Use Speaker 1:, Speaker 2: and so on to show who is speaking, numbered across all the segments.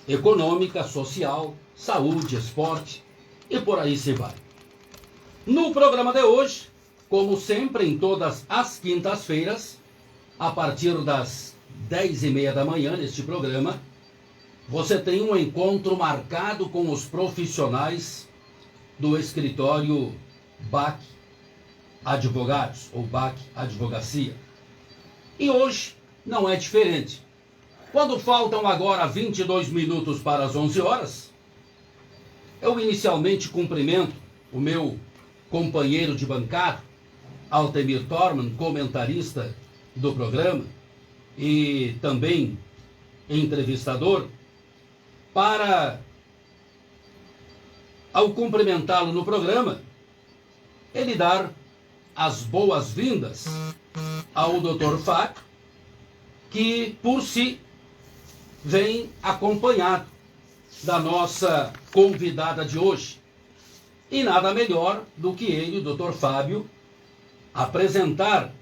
Speaker 1: econômica, social, saúde, esporte e por aí se vai. No programa de hoje, como sempre em todas as quintas-feiras, a partir das 10h30 da manhã neste programa, você tem um encontro marcado com os profissionais do escritório BAC Advogados, ou BAC Advocacia. E hoje não é diferente. Quando faltam agora 22 minutos para as 11 horas, eu inicialmente cumprimento o meu companheiro de bancada, Altemir Torman, comentarista do programa e também entrevistador, para, ao cumprimentá-lo no programa, ele dar as boas-vindas ao Dr. Fábio, que por si vem acompanhado da nossa convidada de hoje. E nada melhor do que ele, o Dr. Fábio, apresentar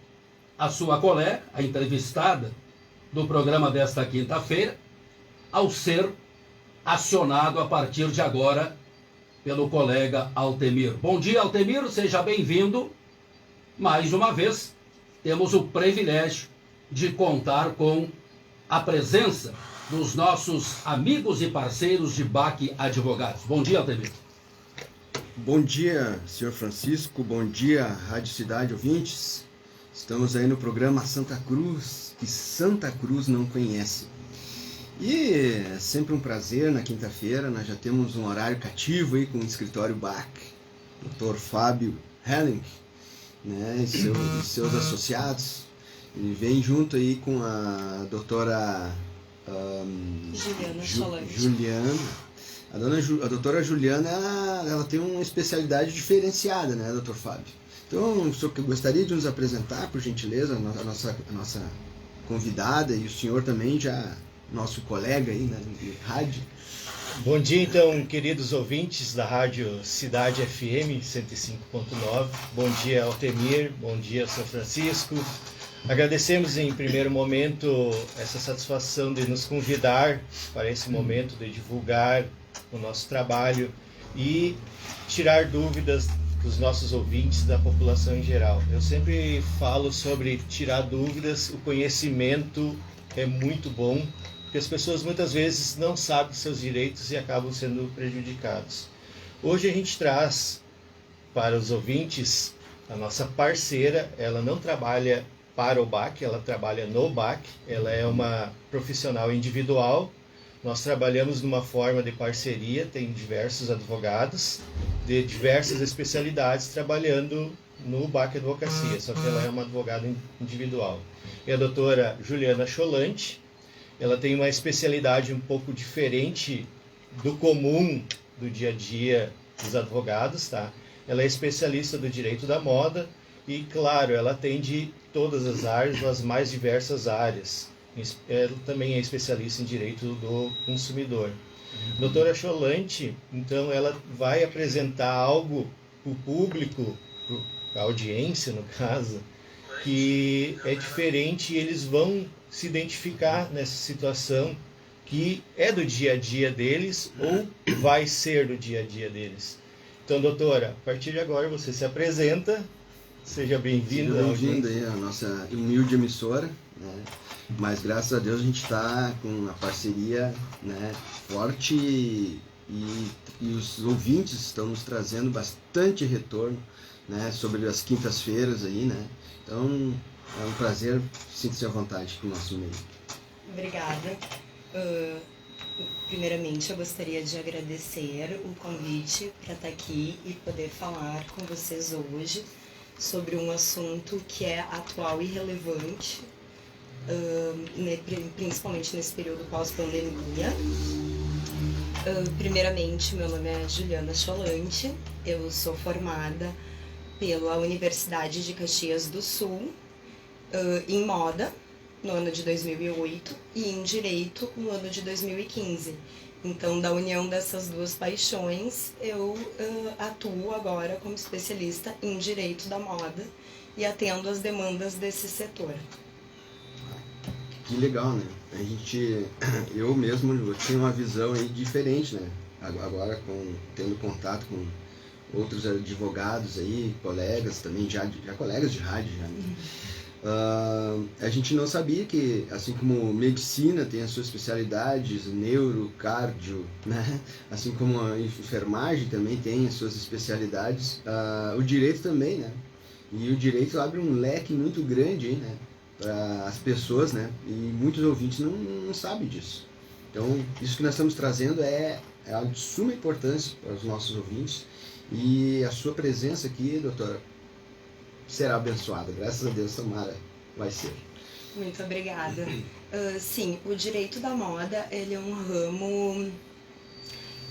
Speaker 1: a sua colega, a entrevistada do programa desta quinta-feira, ao ser acionado a partir de agora pelo colega Altemir. Bom dia, Altemir, seja bem-vindo. Mais uma vez, temos o privilégio de contar com a presença dos nossos amigos e parceiros de BAC Advogados. Bom dia, Altemir.
Speaker 2: Bom dia, senhor Francisco, bom dia, Rádio Cidade ouvintes. Estamos aí no programa Santa Cruz, que Santa Cruz não conhece. E é sempre um prazer, na quinta-feira, nós já temos um horário cativo aí com o escritório BAC, Dr. Fábio Helling, né, e seus associados. Ele vem junto aí com a doutora Juliana. A doutora Juliana, ela tem uma especialidade diferenciada, né, doutor Fábio? Então, o senhor gostaria de nos apresentar, por gentileza, a nossa convidada, e o senhor também já, nosso colega aí na rádio.
Speaker 3: Bom dia, então, queridos ouvintes da Rádio Cidade FM 105.9. Bom dia, Altemir. Bom dia, São Francisco. Agradecemos em primeiro momento essa satisfação de nos convidar para esse momento de divulgar o nosso trabalho e tirar dúvidas dos nossos ouvintes, da população em geral. Eu sempre falo sobre tirar dúvidas, o conhecimento é muito bom, porque as pessoas muitas vezes não sabem dos seus direitos e acabam sendo prejudicados. Hoje a gente traz para os ouvintes a nossa parceira. Ela não trabalha para o BAC, ela trabalha no BAC, ela é uma profissional individual. Nós trabalhamos numa forma de parceria, tem diversos advogados de diversas especialidades trabalhando no BAC Advocacia, só que ela é uma advogada individual. E a doutora Juliana Cholante, ela tem uma especialidade um pouco diferente do comum do dia a dia dos advogados, tá? Ela é especialista do direito da moda e, claro, ela atende todas as áreas, as mais diversas áreas. Ela também é especialista em direito do consumidor. Doutora Cholante, então, ela vai apresentar algo para o público, para a audiência, no caso, que é diferente e eles vão se identificar nessa situação que é do dia a dia deles ou vai ser do dia a dia deles. Então, doutora, a partir de agora você se apresenta. Seja bem-vinda.
Speaker 2: Seja bem-vinda aí à nossa humilde emissora, né? Mas graças a Deus a gente está com uma parceria, né, forte e os ouvintes estão nos trazendo bastante retorno, né, sobre as quintas-feiras aí, né? Então é um prazer, sinta-se à vontade com o nosso meio.
Speaker 4: Obrigada. Primeiramente eu gostaria de agradecer o convite para estar aqui e poder falar com vocês hoje sobre um assunto que é atual e relevante, principalmente nesse período pós-pandemia. Primeiramente, meu nome é Juliana Cholante, eu sou formada pela Universidade de Caxias do Sul em moda no ano de 2008 e em direito no ano de 2015. Então, da união dessas duas paixões, eu atuo agora como especialista em direito da moda e atendo as demandas desse setor.
Speaker 2: Que legal, né? Eu mesmo tinha uma visão aí diferente, né? Agora tendo contato com outros advogados aí, colegas também, já colegas de rádio já, né? A gente não sabia que, assim como medicina tem as suas especialidades, neuro, cardio, né? Assim como a enfermagem também tem as suas especialidades, o direito também, né? E o direito abre um leque muito grande aí, né? Para as pessoas, né? E muitos ouvintes não sabem disso. Então, isso que nós estamos trazendo é algo de suma importância para os nossos ouvintes, e a sua presença aqui, doutora, será abençoada, graças a Deus, tomara, vai ser.
Speaker 4: Muito obrigada. Sim, o direito da moda, ele é um ramo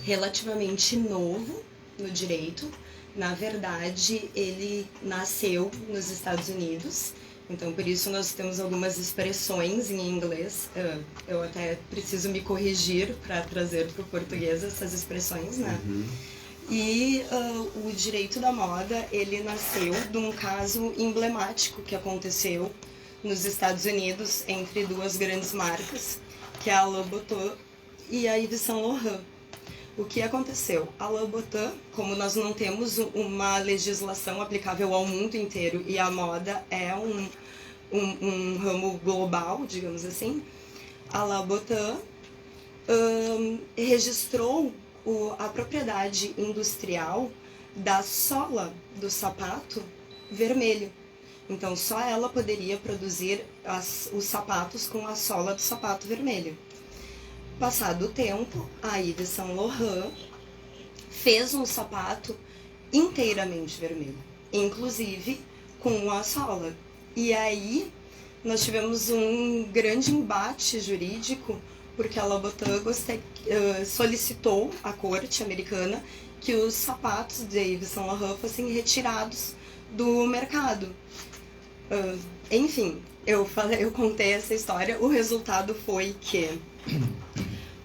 Speaker 4: relativamente novo no direito. Na verdade, ele nasceu nos Estados Unidos, então por isso nós temos algumas expressões em inglês. Eu até preciso me corrigir para trazer para o português essas expressões, né?
Speaker 2: Uhum.
Speaker 4: E o direito da moda, ele nasceu de um caso emblemático que aconteceu nos Estados Unidos entre duas grandes marcas, que é a Louboutin e a Yves Saint Laurent. O que aconteceu? A Louboutin, como nós não temos uma legislação aplicável ao mundo inteiro e a moda é um ramo global, digamos assim, a Louboutin registrou a propriedade industrial da sola do sapato vermelho. Então, só ela poderia produzir os sapatos com a sola do sapato vermelho. Passado o tempo, a Yves Saint Laurent fez um sapato inteiramente vermelho, inclusive com a sola. E aí, nós tivemos um grande embate jurídico, porque a Louboutin solicitou à corte americana que os sapatos de Yves Saint Laurent fossem retirados do mercado. Enfim, eu contei essa história. O resultado foi que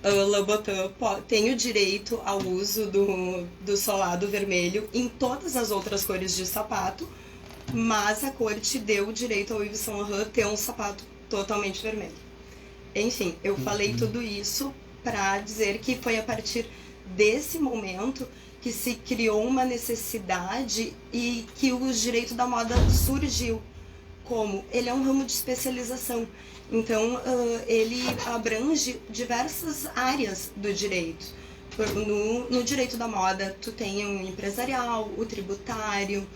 Speaker 4: a Louboutin tem o direito ao uso do solado vermelho em todas as outras cores de sapato, mas a corte deu o direito ao Yves Saint Laurent ter um sapato totalmente vermelho. Enfim, eu falei tudo isso para dizer que foi a partir desse momento que se criou uma necessidade e que o direito da moda surgiu. Como? Ele é um ramo de especialização. Então, ele abrange diversas áreas do direito. No direito da moda, tu tem o empresarial, o tributário,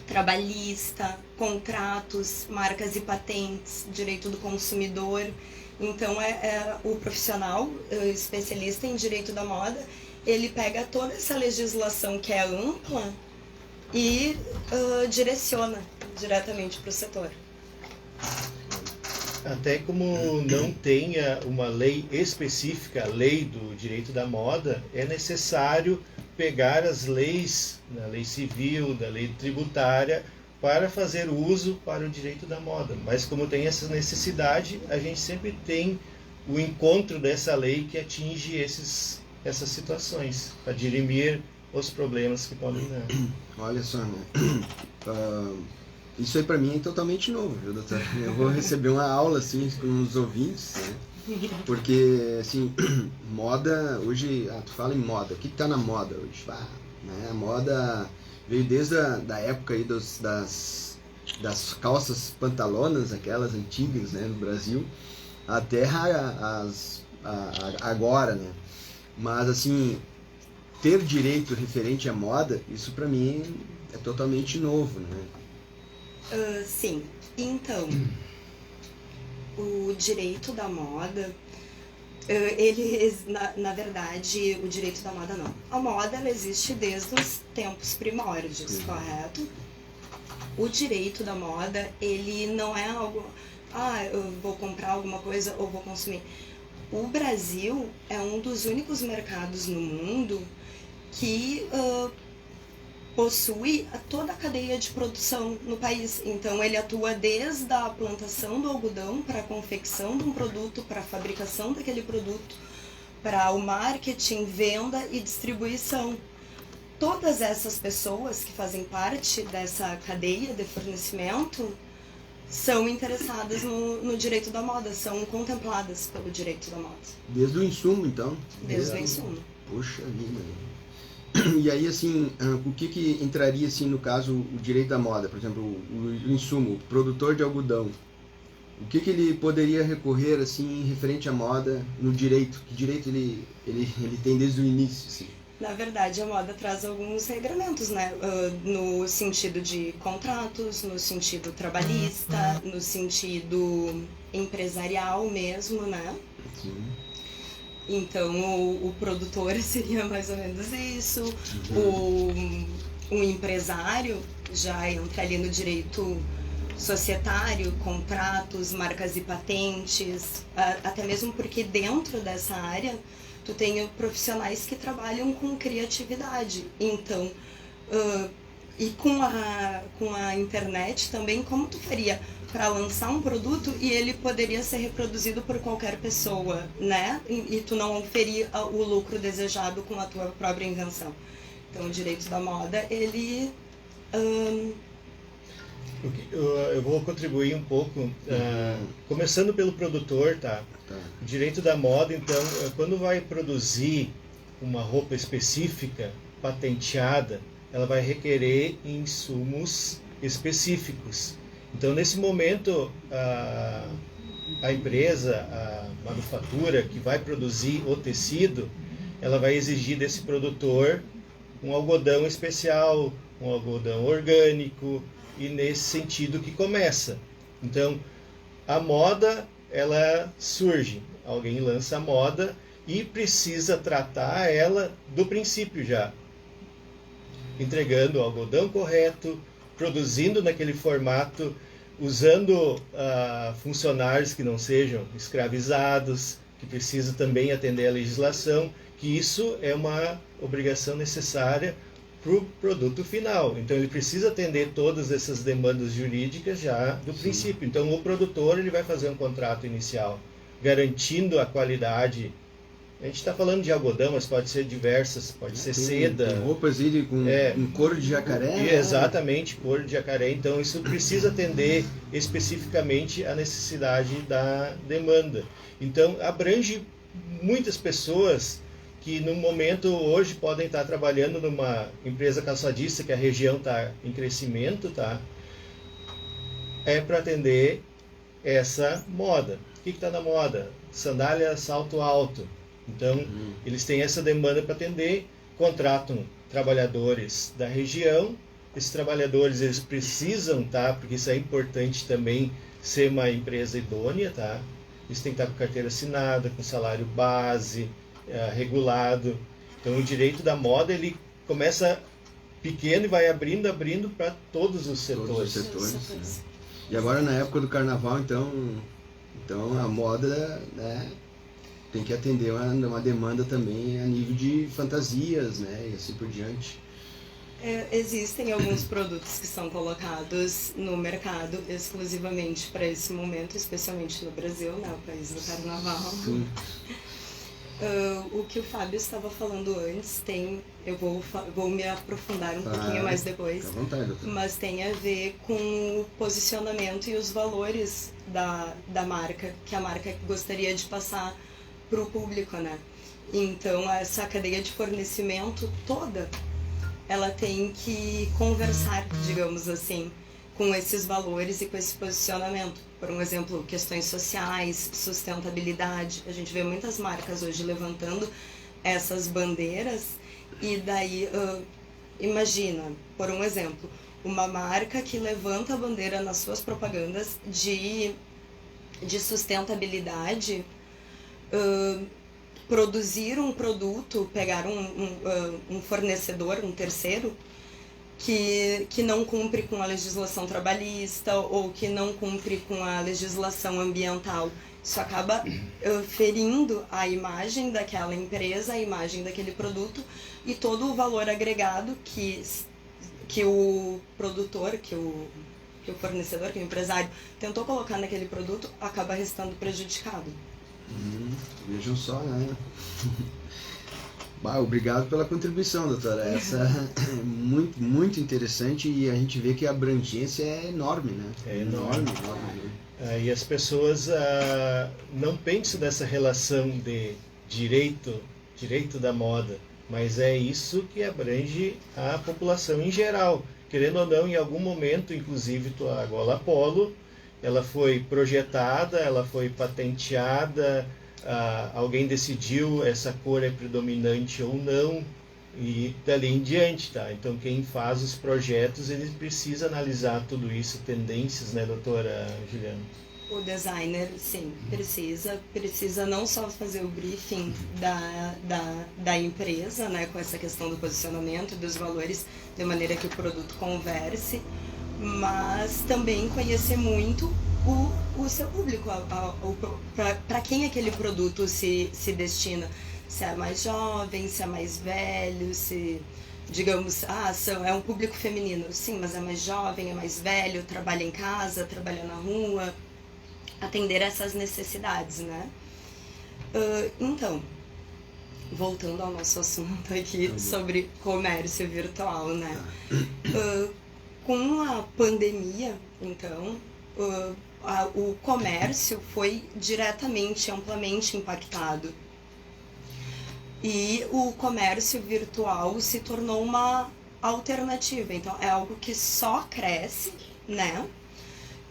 Speaker 4: trabalhista, contratos, marcas e patentes, direito do consumidor. Então, o profissional especialista em direito da moda, ele pega toda essa legislação que é ampla e direciona diretamente para o setor.
Speaker 3: Até como não tenha uma lei específica, a lei do direito da moda, é necessário pegar as leis, da lei civil, da lei tributária, para fazer uso para o direito da moda. Mas como tem essa necessidade, a gente sempre tem o encontro dessa lei que atinge essas situações, para dirimir os problemas que podem dar.
Speaker 2: Olha só, né? Isso aí para mim é totalmente novo, viu, doutor? Eu vou receber uma aula assim com os ouvintes, né? Porque, assim, moda, hoje, tu fala em moda, o que tá na moda hoje? Né? A moda veio desde da época aí das calças pantalonas, aquelas antigas, né, no Brasil, até agora, né? Mas, assim, ter direito referente à moda, isso para mim é totalmente novo, né?
Speaker 4: Sim. Então, o direito da moda, na verdade, o direito da moda não. A moda, ela existe desde os tempos primórdios, correto? O direito da moda, ele não é algo, eu vou comprar alguma coisa ou vou consumir. O Brasil é um dos únicos mercados no mundo que possui toda a cadeia de produção no país. Então, ele atua desde a plantação do algodão para a confecção de um produto, para a fabricação daquele produto, para o marketing, venda e distribuição. Todas essas pessoas que fazem parte dessa cadeia de fornecimento são interessadas no direito da moda, são contempladas pelo direito da moda.
Speaker 2: Desde o insumo, então?
Speaker 4: Desde o insumo.
Speaker 2: Poxa vida. E aí, assim, o que entraria, assim, no caso, o direito da moda? Por exemplo, o insumo, o produtor de algodão. O que ele poderia recorrer, assim, referente à moda no direito? Que direito ele tem desde o início, assim?
Speaker 4: Na verdade, a moda traz alguns regramentos, né? No sentido de contratos, no sentido trabalhista, no sentido empresarial mesmo, né?
Speaker 2: Sim.
Speaker 4: Então, o produtor seria mais ou menos isso. O empresário já entra ali no direito societário, contratos, marcas e patentes, até mesmo porque dentro dessa área tu tem profissionais que trabalham com criatividade. Então, e com a internet também, como tu faria para lançar um produto e ele poderia ser reproduzido por qualquer pessoa, né? E tu não oferir o lucro desejado com a tua própria invenção. Então, o direito da moda, ele...
Speaker 3: Eu vou contribuir um pouco, começando pelo produtor, tá? O direito da moda, então, quando vai produzir uma roupa específica, patenteada, ela vai requerer insumos específicos. Então, nesse momento, a empresa, a manufatura que vai produzir o tecido, ela vai exigir desse produtor um algodão especial, um algodão orgânico, e nesse sentido que começa. Então, a moda, ela surge. Alguém lança a moda e precisa tratar ela do princípio já. Entregando o algodão correto, produzindo naquele formato, usando funcionários que não sejam escravizados, que precisam também atender à legislação, que isso é uma obrigação necessária para o produto final. Então ele precisa atender todas essas demandas jurídicas já do princípio. Então o produtor ele vai fazer um contrato inicial garantindo a qualidade. A gente está falando de algodão, mas pode ser diversas, pode ser seda.
Speaker 2: Tem roupas aí com couro de jacaré.
Speaker 3: Exatamente, couro de jacaré. Então isso precisa atender especificamente a necessidade da demanda. Então abrange muitas pessoas que no momento hoje podem estar trabalhando numa empresa calçadista, que a região está em crescimento, tá? É para atender essa moda. O que está na moda? Sandália salto alto. Então, eles têm essa demanda para atender, contratam trabalhadores da região. Esses trabalhadores, eles precisam, tá? Porque isso é importante também, ser uma empresa idônea, tá? Eles têm que estar com carteira assinada, com salário base, regulado. Então o direito da moda ele começa pequeno e vai abrindo para todos os setores.
Speaker 2: Né? E agora na época do carnaval, então a moda, né, tem que atender uma demanda também a nível de fantasias, né, e assim por diante.
Speaker 4: Existem alguns produtos que são colocados no mercado exclusivamente para esse momento, especialmente no Brasil, né, o país do carnaval.
Speaker 2: Sim.
Speaker 4: O que o Fábio estava falando antes eu vou me aprofundar um pouquinho mais depois,
Speaker 2: à vontade, doutor.
Speaker 4: Mas tem a ver com o posicionamento e os valores da marca, que a marca gostaria de passar para o público, né? Então essa cadeia de fornecimento toda, ela tem que conversar, digamos assim, com esses valores e com esse posicionamento. Por um exemplo, questões sociais, sustentabilidade. A gente vê muitas marcas hoje levantando essas bandeiras e daí, imagina, por um exemplo, uma marca que levanta a bandeira nas suas propagandas de sustentabilidade, produzir um produto, pegar um fornecedor, um terceiro, que não cumpre com a legislação trabalhista ou que não cumpre com a legislação ambiental. Isso acaba ferindo a imagem daquela empresa, a imagem daquele produto e todo o valor agregado que o produtor, que o fornecedor, que o empresário tentou colocar naquele produto, acaba restando prejudicado.
Speaker 2: Vejam só, né? Obrigado pela contribuição, doutora. Essa é muito, muito interessante e a gente vê que a abrangência é enorme, né?
Speaker 3: É enorme. E as pessoas não pensam nessa relação de direito da moda, mas é isso que abrange a população em geral. Querendo ou não, em algum momento, inclusive a gola polo, ela foi projetada, ela foi patenteada, alguém decidiu essa cor é predominante ou não, e dali em diante, tá? Então quem faz os projetos, ele precisa analisar tudo isso, tendências, né, doutora Juliana?
Speaker 4: O designer, sim, precisa não só fazer o briefing da empresa, né, com essa questão do posicionamento, dos valores, de maneira que o produto converse, mas também conhecer muito o seu público, para quem aquele produto se destina. Se é mais jovem, se é mais velho, se, digamos, é um público feminino, sim, mas é mais jovem, é mais velho, trabalha em casa, trabalha na rua, atender essas necessidades, né? Então, voltando ao nosso assunto aqui sobre comércio virtual, né? Com a pandemia, então, o comércio foi diretamente, amplamente impactado. E o comércio virtual se tornou uma alternativa. Então, é algo que só cresce, né?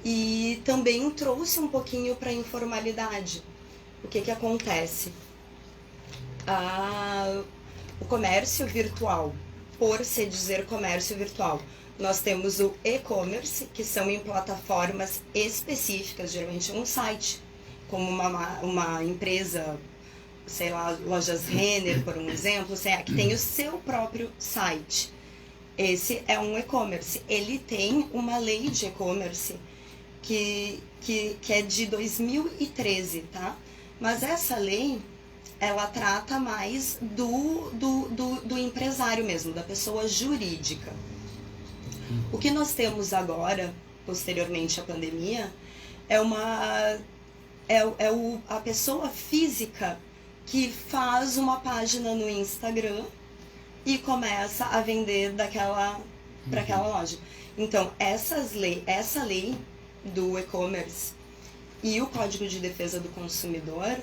Speaker 4: E também trouxe um pouquinho para a informalidade. O que acontece? O comércio virtual, por se dizer comércio virtual, nós temos o e-commerce, que são em plataformas específicas, geralmente um site, como uma empresa, sei lá, Lojas Renner, por um exemplo, que tem o seu próprio site. Esse é um e-commerce. Ele tem uma lei de e-commerce que é de 2013, tá? Mas essa lei, ela trata mais do empresário mesmo, da pessoa jurídica. O que nós temos agora, posteriormente à pandemia, a pessoa física que faz uma página no Instagram e começa a vender para aquela loja. Então, essa lei do e-commerce e o Código de Defesa do Consumidor,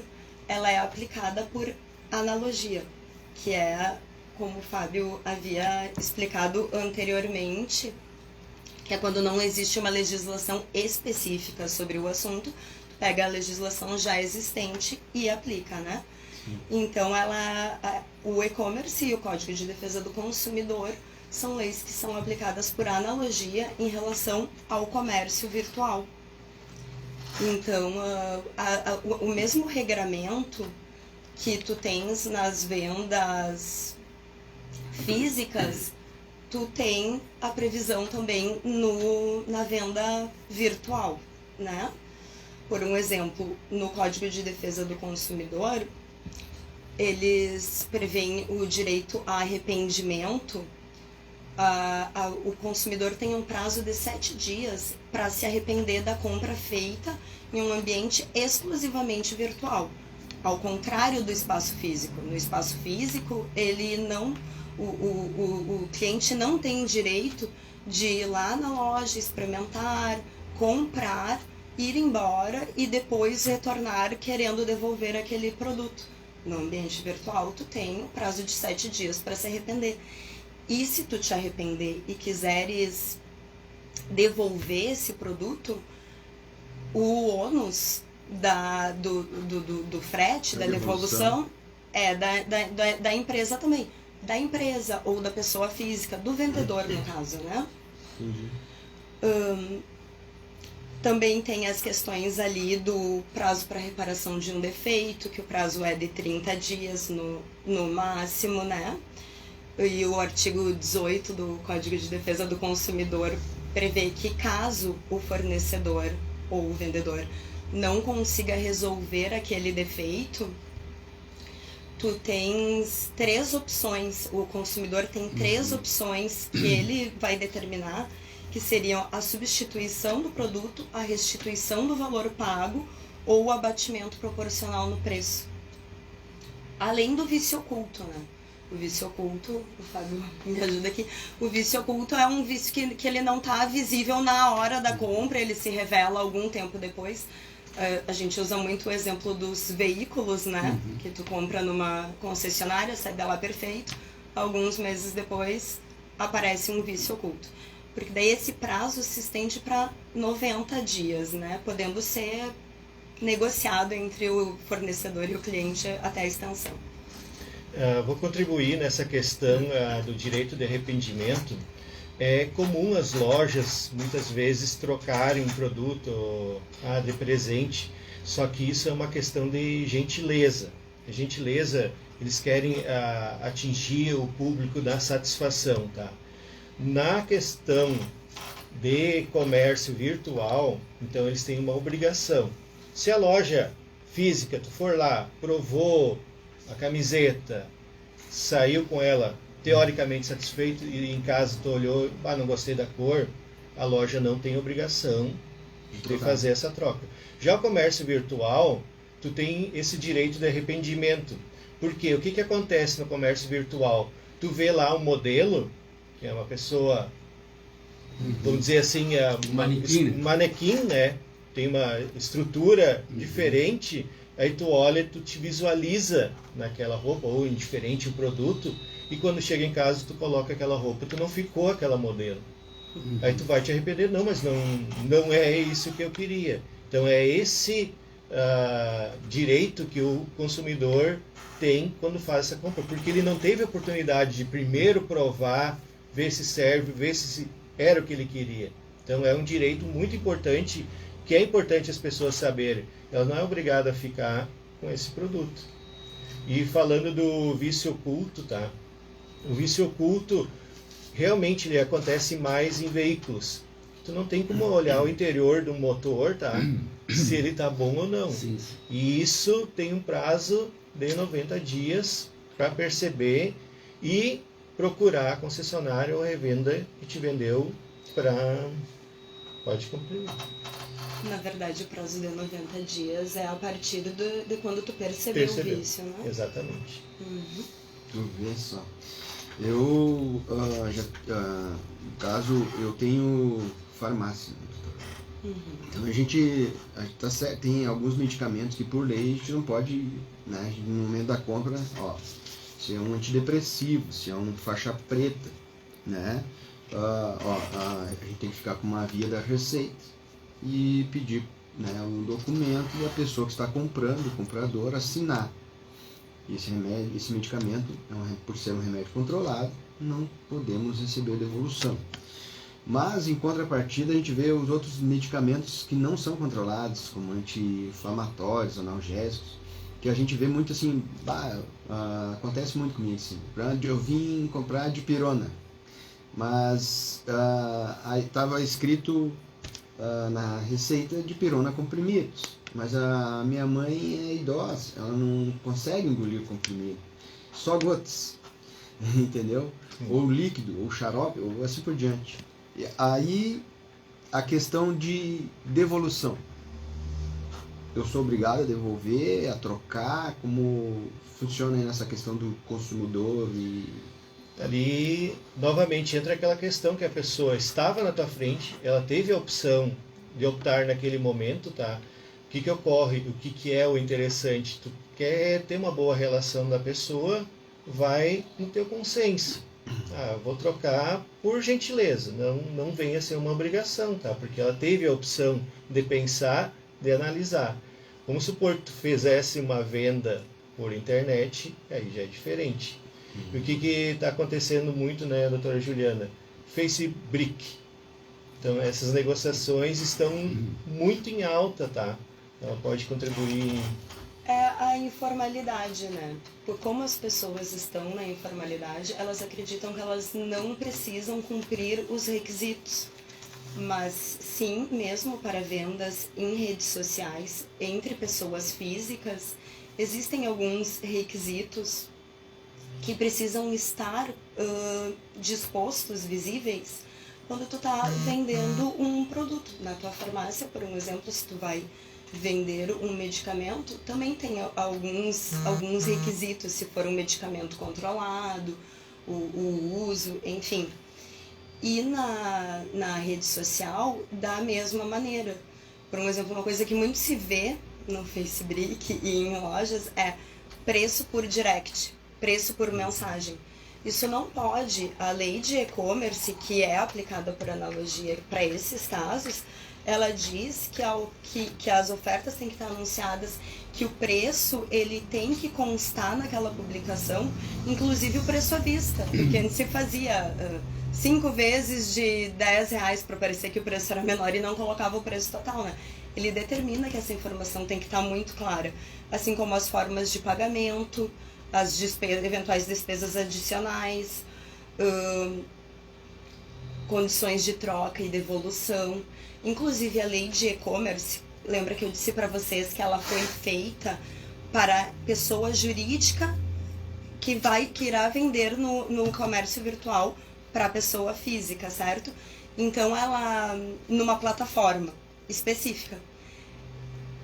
Speaker 4: ela é aplicada por analogia, que é, como o Fábio havia explicado anteriormente, que é quando não existe uma legislação específica sobre o assunto, pega a legislação já existente e aplica, né? Então, o e-commerce e o Código de Defesa do Consumidor são leis que são aplicadas por analogia em relação ao comércio virtual. Então, o mesmo regramento que tu tens nas vendas físicas, tu tem a previsão também na venda virtual, né? Por um exemplo, no Código de Defesa do Consumidor, eles prevêem o direito a arrependimento. O consumidor tem um prazo de 7 dias para se arrepender da compra feita em um ambiente exclusivamente virtual. Ao contrário do espaço físico. No espaço físico, o cliente não tem direito de ir lá na loja, experimentar, comprar, ir embora e depois retornar querendo devolver aquele produto. No ambiente virtual, tu tem um prazo de 7 dias para se arrepender. E se tu te arrepender e quiseres devolver esse produto, o ônus do frete, da devolução, é da empresa também. Da empresa ou da pessoa física, do vendedor, no caso, né? Também tem as questões ali do prazo para reparação de um defeito, que o prazo é de 30 dias no máximo, né? E o artigo 18 do Código de Defesa do Consumidor prevê que caso o fornecedor ou o vendedor não consiga resolver aquele defeito, tu tens 3 opções, o consumidor tem 3 opções que ele vai determinar, que seriam a substituição do produto, a restituição do valor pago ou o abatimento proporcional no preço. Além do vício oculto, né? O vício oculto, o Fábio me ajuda aqui, o vício oculto é um vício que ele não está visível na hora da compra, ele se revela algum tempo depois. A gente usa muito o exemplo dos veículos, né? Que tu compra numa concessionária, sai dela perfeito, alguns meses depois aparece um vício oculto. Porque daí esse prazo se estende para 90 dias, né? Podendo ser negociado entre o fornecedor e o cliente até a extensão.
Speaker 3: Vou contribuir nessa questão do direito de arrependimento. É comum as lojas, muitas vezes, trocarem um produto de presente, só que isso é uma questão de gentileza. A gentileza, eles querem atingir o público da satisfação, tá? Na questão de comércio virtual, então eles têm uma obrigação. Se a loja física, tu for lá, provou a camiseta, saiu com ela teoricamente satisfeito e em casa tu olhou, não gostei da cor, a loja não tem obrigação de fazer essa troca. Já o comércio virtual, tu tem esse direito de arrependimento. Por quê? O que acontece no comércio virtual? Tu vê lá um modelo, que é uma pessoa, vamos dizer assim, um manequim, né? Tem uma estrutura diferente, aí tu olha, tu te visualiza naquela roupa, ou indiferente o produto, e quando chega em casa tu coloca aquela roupa, tu não ficou aquela modelo. Aí tu vai te arrepender, mas não é isso que eu queria. Então é esse direito que o consumidor tem quando faz essa compra, porque ele não teve a oportunidade de primeiro provar, ver se serve, ver se era o que ele queria. Então é um direito muito importante, que é importante as pessoas saberem. Ela não é obrigada a ficar com esse produto. E falando do vício oculto, tá? O vício oculto realmente ele acontece mais em veículos. Tu não tem como olhar o interior do motor, tá? Se ele tá bom ou não.
Speaker 1: Sim.
Speaker 3: E isso tem um prazo de 90 dias para perceber e procurar a concessionária ou revenda que te vendeu para... Pode cumprir.
Speaker 4: Na verdade, o prazo de 90 dias é a partir de quando tu percebeu o vício, né?
Speaker 3: Exatamente.
Speaker 2: Tu vê só. Eu, no caso, eu tenho farmácia. Então a gente tá certo, tem alguns medicamentos que por lei a gente não pode, né, no momento da compra, se é um antidepressivo, se é um faixa preta, né, a gente tem que ficar com uma via da receita e pedir, né, um documento e a pessoa que está comprando, o comprador, assinar. Esse medicamento, por ser um remédio controlado, não podemos receber devolução. Mas, em contrapartida, a gente vê os outros medicamentos que não são controlados, como anti-inflamatórios, analgésicos, que a gente vê muito assim, acontece muito comigo assim, eu vim comprar dipirona, mas aí estava escrito na receita dipirona comprimidos, mas a minha mãe é idosa, ela não consegue engolir o comprimido, só gotas, entendeu? Ou líquido, ou xarope, ou assim por diante. E aí a questão de devolução, eu sou obrigado a devolver, a trocar, como funciona aí nessa questão do consumidor? E
Speaker 3: ali novamente entra aquela questão que a pessoa estava na tua frente, ela teve a opção de optar naquele momento, tá? O que ocorre? O que é o interessante? Tu quer ter uma boa relação da pessoa, vai no teu consenso. Vou trocar por gentileza, não venha ser uma obrigação, tá? Porque ela teve a opção de pensar, de analisar. Vamos supor que tu fizesse uma venda por internet, aí já é diferente. E o que está acontecendo muito, né, doutora Juliana? Facebook. Então essas negociações estão muito em alta, tá? Ela pode contribuir.
Speaker 4: É a informalidade, né? Por como as pessoas estão na informalidade, elas acreditam que elas não precisam cumprir os requisitos. Mas sim, mesmo para vendas em redes sociais, entre pessoas físicas, existem alguns requisitos que precisam estar dispostos, visíveis, quando tu está vendendo um produto. Na tua farmácia, por um exemplo, se tu vai vender um medicamento, também tem alguns requisitos, se for um medicamento controlado, o uso, enfim. E na rede social, da mesma maneira. Por exemplo, uma coisa que muito se vê no Facebook e em lojas é preço por direct, preço por mensagem. Isso não pode. A lei de e-commerce, que é aplicada por analogia para esses casos, ela diz que as ofertas têm que estar anunciadas, que o preço ele tem que constar naquela publicação, inclusive o preço à vista, porque antes se fazia 5 vezes de R$10 para parecer que o preço era menor e não colocava o preço total, né? Ele determina que essa informação tem que estar muito clara, assim como as formas de pagamento, as eventuais despesas adicionais, condições de troca e devolução. Inclusive a lei de e-commerce, lembra que eu disse para vocês que ela foi feita para pessoa jurídica que irá vender no comércio virtual para pessoa física, certo? Então ela, numa plataforma específica.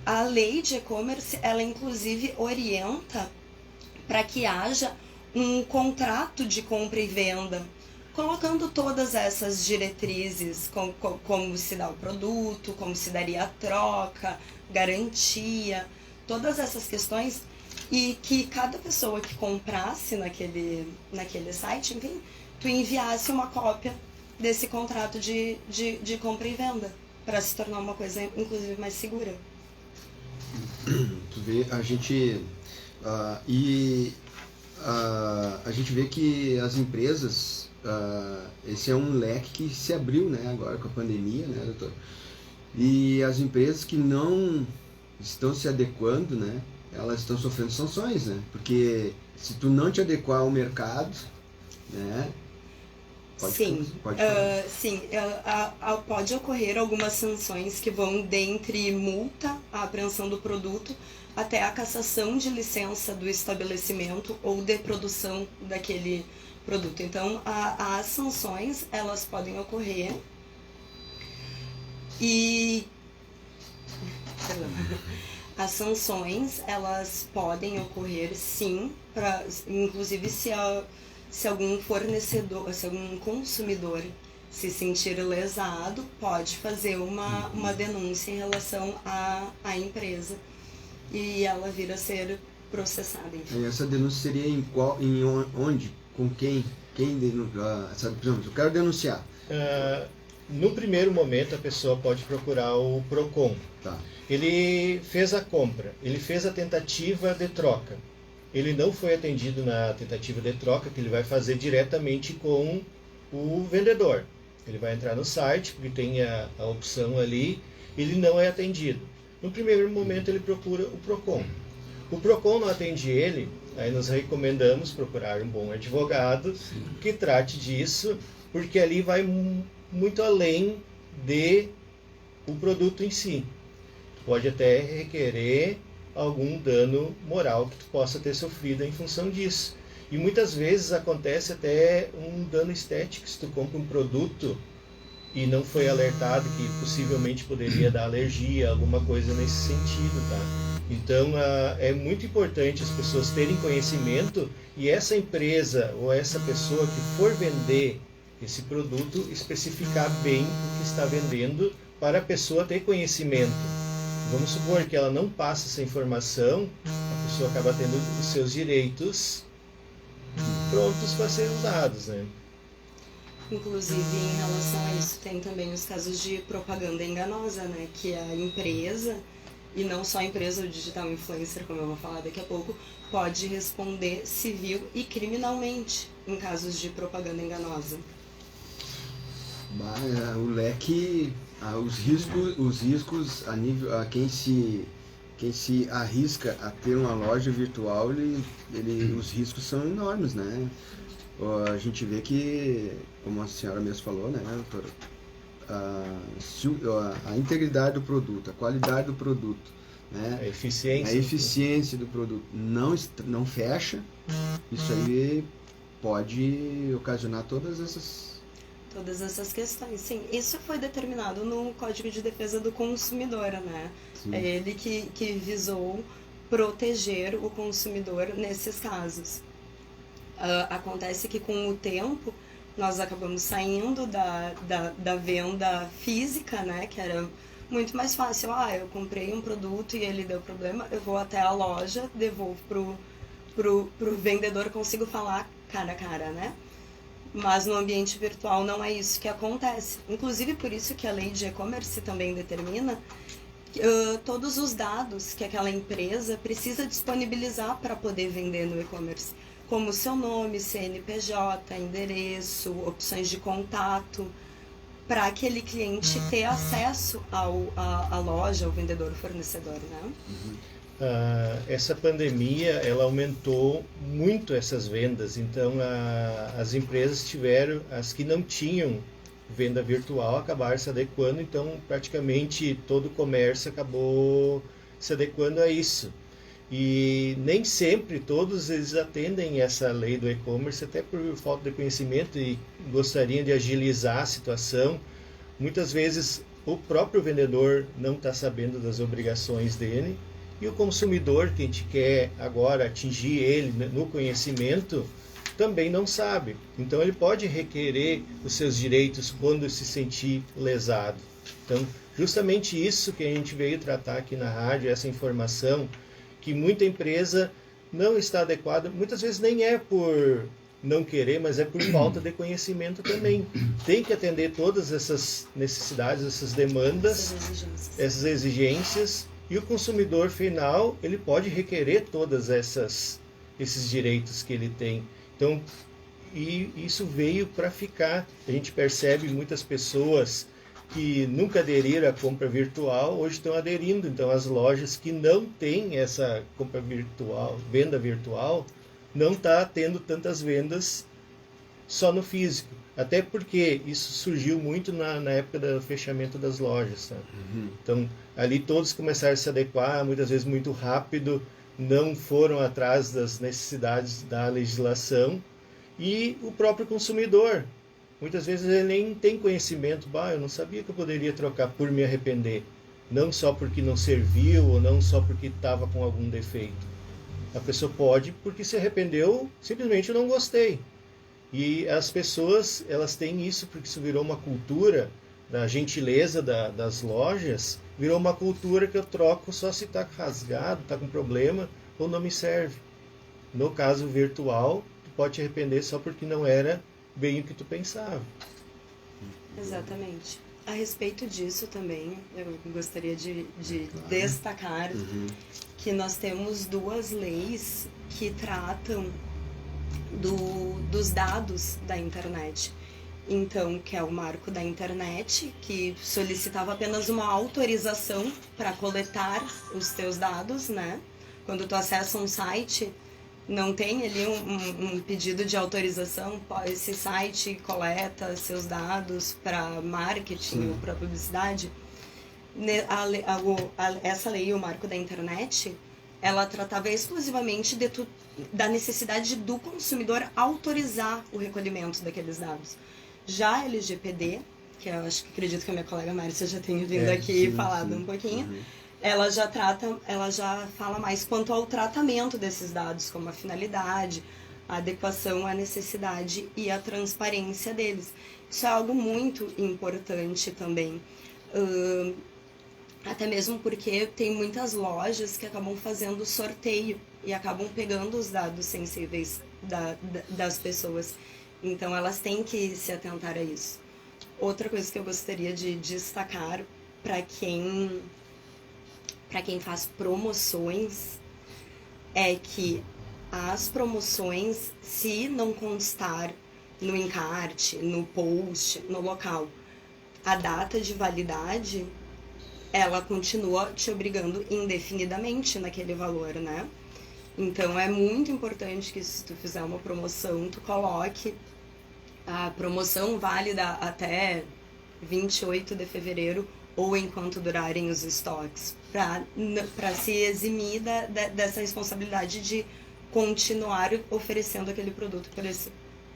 Speaker 4: A lei de e-commerce, ela inclusive orienta para que haja um contrato de compra e venda, colocando todas essas diretrizes, como se dá o produto, como se daria a troca, garantia, todas essas questões, e que cada pessoa que comprasse naquele site, enfim, tu enviasse uma cópia desse contrato de compra e venda, para se tornar uma coisa, inclusive, mais segura.
Speaker 2: Tu vê, a gente vê que as empresas, esse é um leque que se abriu, né, agora com a pandemia, né, doutor? E as empresas que não estão se adequando, né, elas estão sofrendo sanções, né? Porque se tu não te adequar ao mercado, né?
Speaker 4: Sim, pode ocorrer algumas sanções que vão dentre multa, a apreensão do produto, até a cassação de licença do estabelecimento ou de produção daquele produto. Então, as sanções, elas podem ocorrer e... Perdão. As sanções, elas podem ocorrer, sim, inclusive se algum fornecedor, se algum consumidor se sentir lesado, pode fazer uma denúncia em relação à empresa e ela vir a ser processada. Enfim.
Speaker 2: E essa denúncia seria onde? Com quem? Sabe, por exemplo, eu quero denunciar.
Speaker 3: No primeiro momento, a pessoa pode procurar o PROCON.
Speaker 2: Tá.
Speaker 3: Ele fez a compra, ele fez a tentativa de troca. Ele não foi atendido na tentativa de troca, que ele vai fazer diretamente com o vendedor. Ele vai entrar no site, porque tem a opção ali, ele não é atendido. No primeiro momento, ele procura o PROCON. O PROCON não atende ele, aí nós recomendamos procurar um bom advogado que trate disso, porque ali vai muito além de o produto em si. Pode até requerer algum dano moral que tu possa ter sofrido em função disso. E muitas vezes acontece até um dano estético, se tu compra um produto e não foi alertado que possivelmente poderia dar alergia, alguma coisa nesse sentido, tá? Então é muito importante as pessoas terem conhecimento e essa empresa ou essa pessoa que for vender esse produto especificar bem o que está vendendo para a pessoa ter conhecimento. Vamos supor que ela não passa essa informação, a pessoa acaba tendo os seus direitos prontos para serem usados, né?
Speaker 4: Inclusive, em relação a isso, tem também os casos de propaganda enganosa, né? Que a empresa, e não só a empresa, o digital influencer, como eu vou falar daqui a pouco, pode responder civil e criminalmente em casos de propaganda enganosa.
Speaker 2: O leque, os riscos a nível, a quem se arrisca a ter uma loja virtual, os riscos são enormes, né? A gente vê que, como a senhora mesmo falou, né, doutora, a integridade do produto, a qualidade do produto, né,
Speaker 3: a eficiência
Speaker 2: do produto não fecha, isso aí pode ocasionar todas essas
Speaker 4: todas essas questões. Sim, isso foi determinado no Código de Defesa do Consumidor, né?
Speaker 2: Sim.
Speaker 4: É ele que visou proteger o consumidor nesses casos. Acontece que com o tempo nós acabamos saindo da venda física, né? Que era muito mais fácil. Eu comprei um produto e ele deu problema, eu vou até a loja, devolvo pro vendedor, consigo falar cara a cara, né? Mas no ambiente virtual não é isso que acontece. Inclusive por isso que a lei de e-commerce também determina todos os dados que aquela empresa precisa disponibilizar para poder vender no e-commerce, como seu nome, CNPJ, endereço, opções de contato, para aquele cliente ter acesso à loja, ao vendedor, fornecedor, né?
Speaker 3: Essa pandemia, ela aumentou muito essas vendas, então as empresas tiveram, as que não tinham venda virtual, acabaram se adequando, então praticamente todo o comércio acabou se adequando a isso. E nem sempre todos eles atendem essa lei do e-commerce, até por falta de conhecimento e gostariam de agilizar a situação. Muitas vezes o próprio vendedor não está sabendo das obrigações dele, e o consumidor, que a gente quer agora atingir ele no conhecimento, também não sabe. Então ele pode requerer os seus direitos quando se sentir lesado. Então, justamente isso que a gente veio tratar aqui na rádio, essa informação, que muita empresa não está adequada, muitas vezes nem é por não querer, mas é por falta de conhecimento também. Tem que atender todas essas necessidades, essas demandas, essas exigências, e o consumidor final, ele pode requerer todas esses direitos que ele tem. Então, e isso veio para ficar. A gente percebe muitas pessoas que nunca aderiram à compra virtual, hoje estão aderindo. Então, as lojas que não têm essa compra virtual, venda virtual, não está tendo tantas vendas só no físico. Até porque isso surgiu muito na época do fechamento das lojas. Tá? Então, ali todos começaram a se adequar, muitas vezes muito rápido, não foram atrás das necessidades da legislação. E o próprio consumidor, muitas vezes ele nem tem conhecimento. Eu não sabia que eu poderia trocar por me arrepender. Não só porque não serviu, ou não só porque estava com algum defeito. A pessoa pode porque se arrependeu, simplesmente eu não gostei. E as pessoas, elas têm isso porque isso virou uma cultura da gentileza das lojas, virou uma cultura que eu troco só se está rasgado, está com problema ou não me serve. No caso virtual, tu pode te arrepender só porque não era bem o que tu pensava.
Speaker 4: Exatamente. A respeito disso também, eu gostaria de destacar que nós temos duas leis que tratam dos dados da internet. Então, que é o marco da internet, que solicitava apenas uma autorização para coletar os teus dados, né? Quando tu acessa um site, não tem ali um pedido de autorização, esse site coleta seus dados para marketing ou para publicidade. Essa lei, o marco da internet, ela tratava exclusivamente da necessidade do consumidor autorizar o recolhimento daqueles dados. Já a LGPD, que eu acredito que a minha colega Márcia já tenha vindo aqui e falado um pouquinho, ela já fala mais quanto ao tratamento desses dados, como a finalidade, a adequação à necessidade e a transparência deles. Isso é algo muito importante também. Até mesmo porque tem muitas lojas que acabam fazendo sorteio e acabam pegando os dados sensíveis das pessoas. Então, elas têm que se atentar a isso. Outra coisa que eu gostaria de destacar para quem faz promoções é que as promoções, se não constar no encarte, no post, no local, a data de validade, ela continua te obrigando indefinidamente naquele valor, né? Então, é muito importante que se tu fizer uma promoção, tu coloque a promoção válida até 28 de fevereiro ou enquanto durarem os estoques, para se eximir dessa responsabilidade de continuar oferecendo aquele produto por esse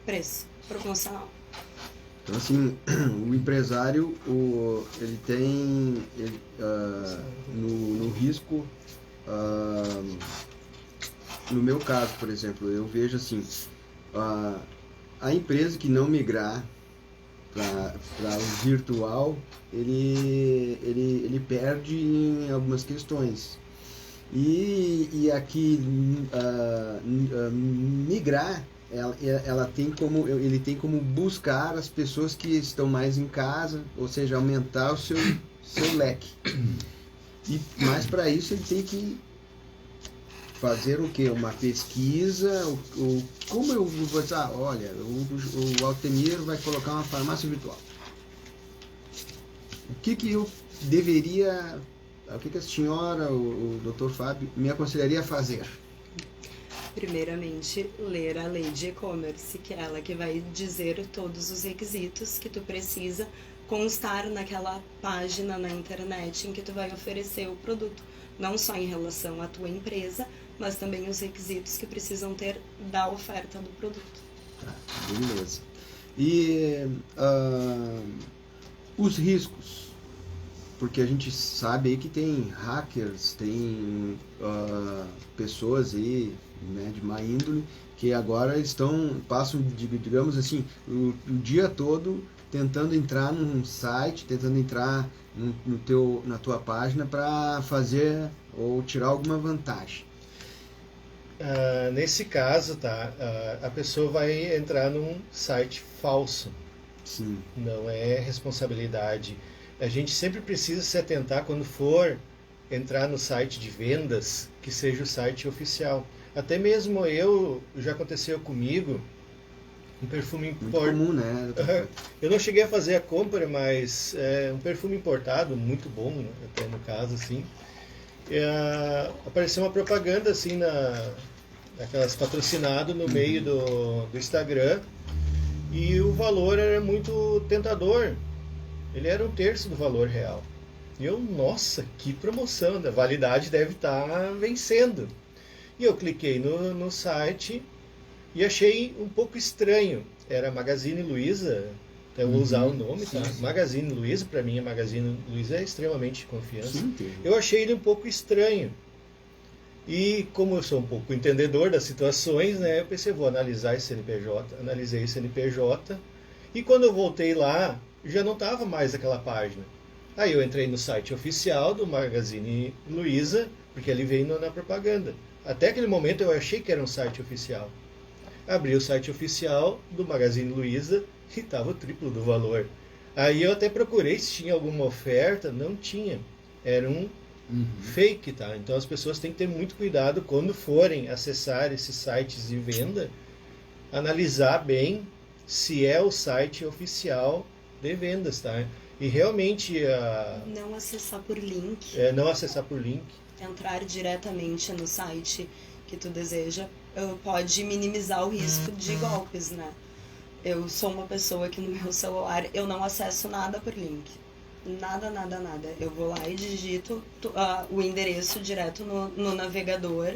Speaker 4: preço promocional.
Speaker 2: Então, assim, o empresário, ele tem no risco, no meu caso, por exemplo, eu vejo assim, a empresa que não migrar para o virtual, ele perde em algumas questões. E aqui migrar, ele tem como buscar as pessoas que estão mais em casa, ou seja, aumentar o seu leque. Mas para isso ele tem que fazer o quê? Uma pesquisa, como eu vou dizer, olha, o Altemir vai colocar uma farmácia virtual. O que eu deveria, o que a senhora, o Dr. Fábio, me aconselharia a fazer?
Speaker 4: Primeiramente, ler a lei de e-commerce, que é ela que vai dizer todos os requisitos que tu precisa constar naquela página na internet em que tu vai oferecer o produto. Não só em relação à tua empresa, mas também os requisitos que precisam ter da oferta do produto.
Speaker 2: Tá, beleza. E os riscos? Porque a gente sabe aí que tem hackers, tem pessoas aí, né, de má índole, que agora passam, digamos assim, o dia todo tentando entrar num site, tentando entrar na tua página para fazer ou tirar alguma vantagem.
Speaker 3: Nesse caso, tá, a pessoa vai entrar num site falso.
Speaker 2: Sim.
Speaker 3: Não é responsabilidade. A gente sempre precisa se atentar quando for entrar no site de vendas, que seja o site oficial. Até mesmo já aconteceu comigo, um perfume importado.
Speaker 2: Muito comum, né?
Speaker 3: Eu não cheguei a fazer a compra, mas é um perfume importado, muito bom, até no caso, assim. Apareceu uma propaganda, assim, naquelas patrocinado no meio do Instagram, e o valor era muito tentador. Ele era 1/3 do valor real. E nossa, que promoção, a validade deve estar vencendo. E eu cliquei no site e achei um pouco estranho. Era Magazine Luiza, eu vou usar o nome, tá?
Speaker 2: Sim.
Speaker 3: Magazine Luiza, para mim a Magazine Luiza é extremamente de confiança.
Speaker 2: Sim,
Speaker 3: eu achei ele um pouco estranho. E como eu sou um pouco entendedor das situações, né, eu pensei, vou analisar esse CNPJ. Analisei esse CNPJ e quando eu voltei lá, já não estava mais aquela página. Aí eu entrei no site oficial do Magazine Luiza, porque ele veio na propaganda. Até aquele momento eu achei que era um site oficial. Abri o site oficial do Magazine Luiza e estava o triplo do valor. Aí eu até procurei se tinha alguma oferta, não tinha. Era um fake, tá? Então as pessoas têm que ter muito cuidado quando forem acessar esses sites de venda, analisar bem se é o site oficial de vendas, tá? E realmente
Speaker 4: não acessar por link.
Speaker 3: Não acessar por link.
Speaker 4: Entrar diretamente no site que tu deseja pode minimizar o risco de golpes, né? Eu sou uma pessoa que no meu celular eu não acesso nada por link. Nada. Eu vou lá e digito o endereço direto no navegador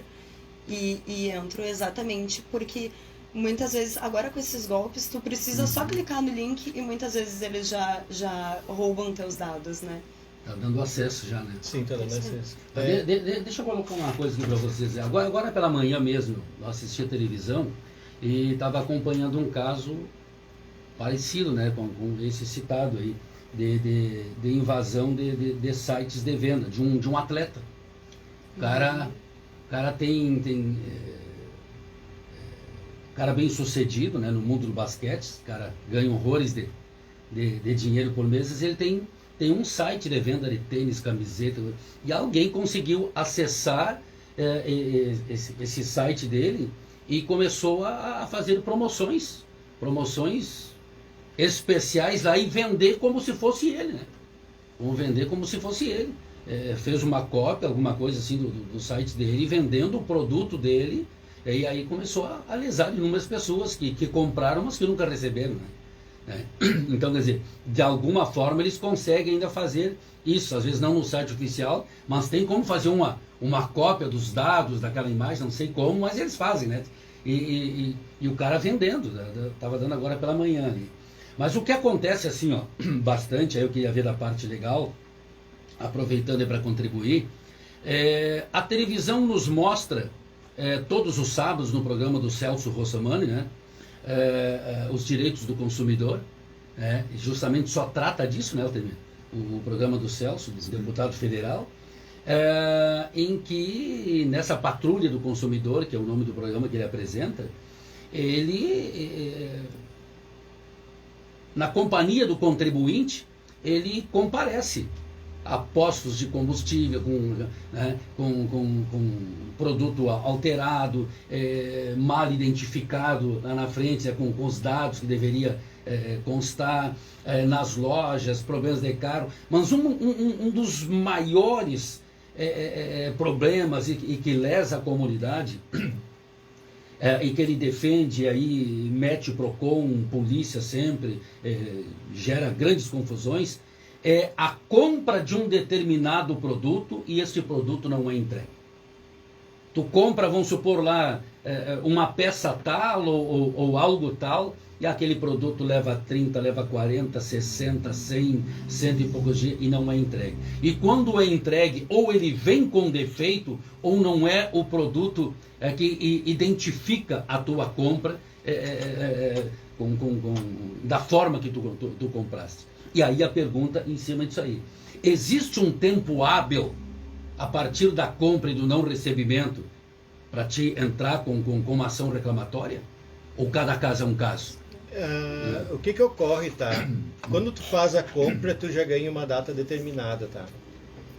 Speaker 4: e entro exatamente porque muitas vezes, agora com esses golpes, tu precisa só clicar no link e muitas vezes eles já roubam teus dados, né?
Speaker 1: Tá dando acesso já, né?
Speaker 3: Sim, tá dando acesso.
Speaker 1: Deixa eu colocar uma coisa aqui para vocês. Agora pela manhã mesmo, eu assisti a televisão e estava acompanhando um caso parecido, né, com esse citado aí, de invasão de sites de venda, de um atleta. O cara tem cara bem sucedido, né, no mundo do basquete, o cara ganha horrores de dinheiro por mês, ele tem um site de venda de tênis, camiseta, e alguém conseguiu acessar esse site dele e começou a fazer promoções especiais lá e vender como se fosse ele, né? Vamos vender como se fosse ele. Fez uma cópia, alguma coisa assim do site dele, vendendo o produto dele, e aí começou a lesar inúmeras pessoas que compraram, mas que nunca receberam, né? Então, quer dizer, de alguma forma eles conseguem ainda fazer isso, às vezes não no site oficial, mas tem como fazer uma cópia dos dados daquela imagem, não sei como, mas eles fazem, né? E o cara vendendo, estava dando agora pela manhã ali. Mas o que acontece assim, ó, bastante, aí eu queria ver da parte legal, aproveitando para contribuir, a televisão nos mostra todos os sábados no programa do Celso Russomani, né, os direitos do consumidor, justamente só trata disso, né, o programa do Celso, do deputado federal, em que nessa patrulha do consumidor, que é o nome do programa que ele apresenta, ele, na companhia do contribuinte, ele comparece a postos de combustível com produto alterado, mal identificado lá na frente, com os dados que deveria constar, nas lojas, problemas de carro. Mas um dos maiores problemas e que lesa a comunidade e que ele defende aí, mete o PROCON, polícia sempre, gera grandes confusões, é a compra de um determinado produto e esse produto não é entregue. Tu compra, vamos supor lá, uma peça tal ou algo tal, e aquele produto leva 30, leva 40, 60, 100, cento e poucos dias e não é entregue. E quando é entregue, ou ele vem com defeito, ou não é o produto que identifica a tua compra da forma que tu compraste. E aí a pergunta em cima disso aí. Existe um tempo hábil a partir da compra e do não recebimento para te entrar com uma ação reclamatória? Ou cada caso é um caso?
Speaker 3: O que ocorre, tá? Quando tu faz a compra, tu já ganha uma data determinada, tá?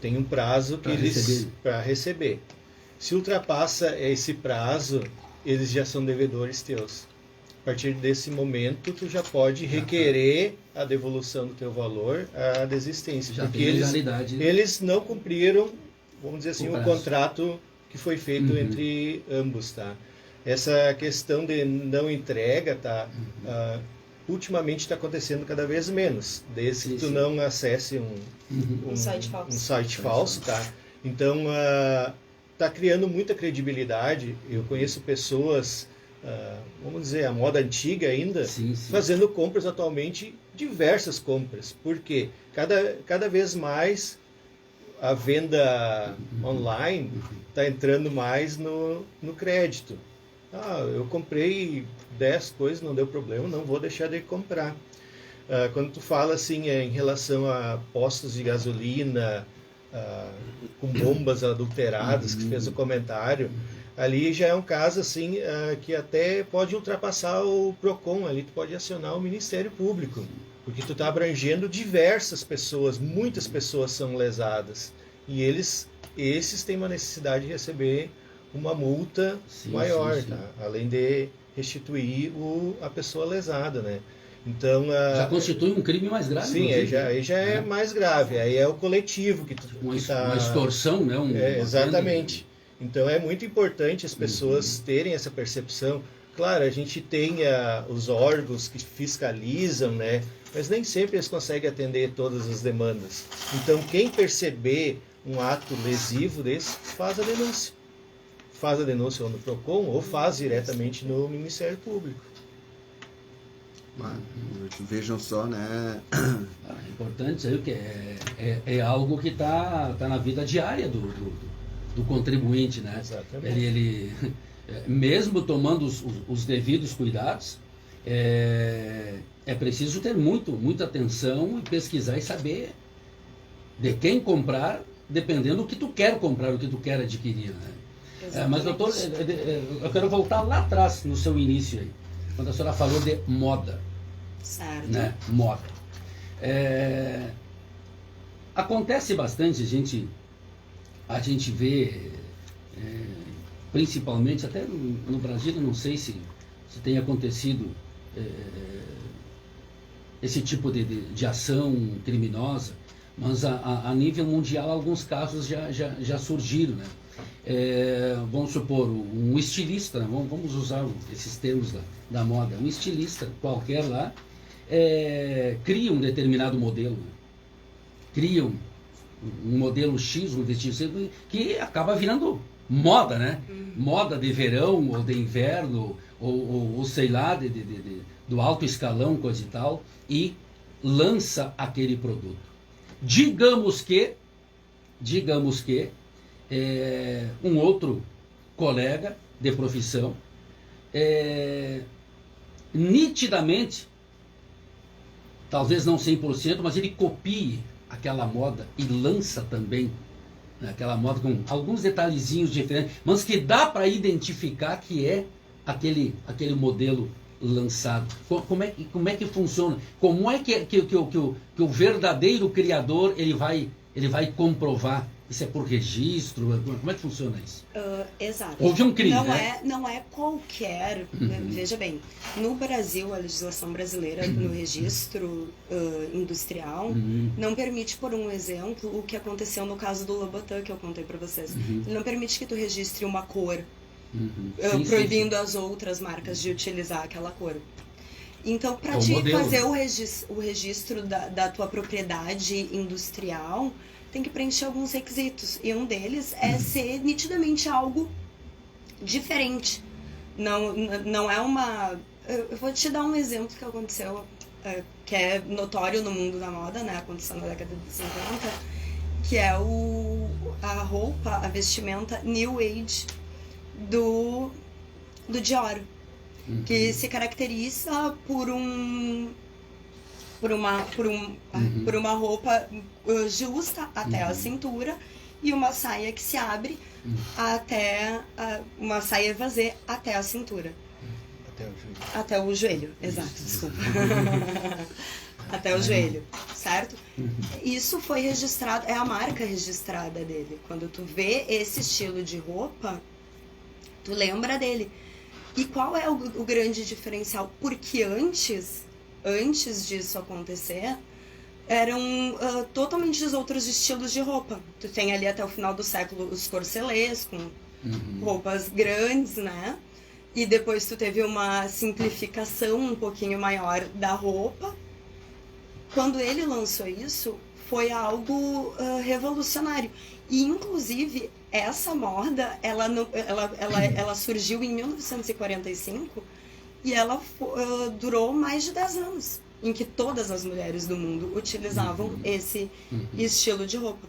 Speaker 3: Tem um prazo que para receber. Se ultrapassa esse prazo, eles já são devedores teus. A partir desse momento, tu já pode requerer a devolução do teu valor, a desistência.
Speaker 1: Já
Speaker 3: porque eles não cumpriram, vamos dizer assim, o contrato que foi feito entre ambos, tá? Essa questão de não entrega, tá? Ultimamente está acontecendo cada vez menos, desde que tu não acesse um site falso, tá? Então, está criando muita credibilidade. Eu conheço pessoas, vamos dizer, a moda antiga ainda, fazendo compras atualmente, diversas compras. Por quê? Cada vez mais a venda online está entrando mais no crédito. Eu comprei 10 coisas, não deu problema, não vou deixar de comprar. Quando tu fala assim em relação a postos de gasolina, com bombas adulteradas, que fez o comentário, ali já é um caso assim que até pode ultrapassar o PROCON, ali tu pode acionar o Ministério Público, porque tu está abrangendo diversas pessoas, muitas pessoas são lesadas, e esses têm uma necessidade de receber uma multa maior, tá? Além de restituir a pessoa lesada, né? Então,
Speaker 1: já constitui um crime mais grave.
Speaker 3: Sim, aí já é mais grave. Aí é o coletivo que está...
Speaker 1: Uma extorsão, né?
Speaker 3: Exatamente. Então é muito importante as pessoas terem essa percepção. Claro, a gente tem os órgãos que fiscalizam, né? Mas nem sempre eles conseguem atender todas as demandas. Então, quem perceber um ato lesivo desse, faz a denúncia. Faz a denúncia ou no PROCON ou faz diretamente no Ministério Público.
Speaker 2: Vejam só, né?
Speaker 1: É importante isso aí, que é algo que está na vida diária do contribuinte, né?
Speaker 3: Exatamente.
Speaker 1: Ele mesmo tomando os devidos cuidados, é preciso ter muita atenção e pesquisar e saber de quem comprar, dependendo do que tu quer comprar, o que tu quer adquirir, né? Mas doutor, eu quero voltar lá atrás, no seu início aí, quando a senhora falou de moda.
Speaker 4: Certo.
Speaker 1: Né? Moda. Acontece bastante, a gente vê, principalmente, até no Brasil, eu não sei se tem acontecido esse tipo de ação criminosa, mas a nível mundial alguns casos já surgiram, né? Vamos supor, um estilista, né? Vamos usar esses termos da moda, um estilista qualquer lá, cria um determinado modelo, né? Cria um modelo X, um vestido que acaba virando moda, né? Moda de verão ou de inverno ou sei lá, do alto escalão, coisa e tal, e lança aquele produto. Digamos que um outro colega de profissão, nitidamente, talvez não 100%, mas ele copie aquela moda e lança também, né, aquela moda com alguns detalhezinhos diferentes, mas que dá para identificar que é aquele modelo lançado. Como é que funciona? Como é que o verdadeiro criador ele vai comprovar? Isso é por registro? Como é que funciona isso?
Speaker 4: Exato.
Speaker 1: Houve um crime,
Speaker 4: Não é qualquer... Veja bem, no Brasil, a legislação brasileira no registro industrial não permite, por um exemplo, o que aconteceu no caso do Louboutin, que eu contei para vocês. Ele não permite que tu registre uma cor, proibindo as outras marcas de utilizar aquela cor. Então, para te fazer o registro da tua propriedade industrial, tem que preencher alguns requisitos. E um deles é ser nitidamente algo diferente. Não é uma... Eu vou te dar um exemplo que aconteceu, que é notório no mundo da moda, né? Aconteceu na década de 50, que é a roupa, a vestimenta New Age do Dior, que se caracteriza por uma roupa justa até a cintura e uma saia que se abre até uma saia vazia até a cintura. Até o joelho, exato, desculpa. Até o joelho, certo? Isso foi registrado, é a marca registrada dele. Quando tu vê esse estilo de roupa, tu lembra dele. E qual é o grande diferencial? Porque antes disso acontecer, eram totalmente os outros estilos de roupa. Tu tem ali até o final do século os corcelês, com roupas grandes, né? E depois tu teve uma simplificação um pouquinho maior da roupa. Quando ele lançou isso, foi algo revolucionário. E, inclusive, essa moda, ela surgiu em 1945 e ela durou mais de 10 anos, em que todas as mulheres do mundo utilizavam esse estilo de roupa.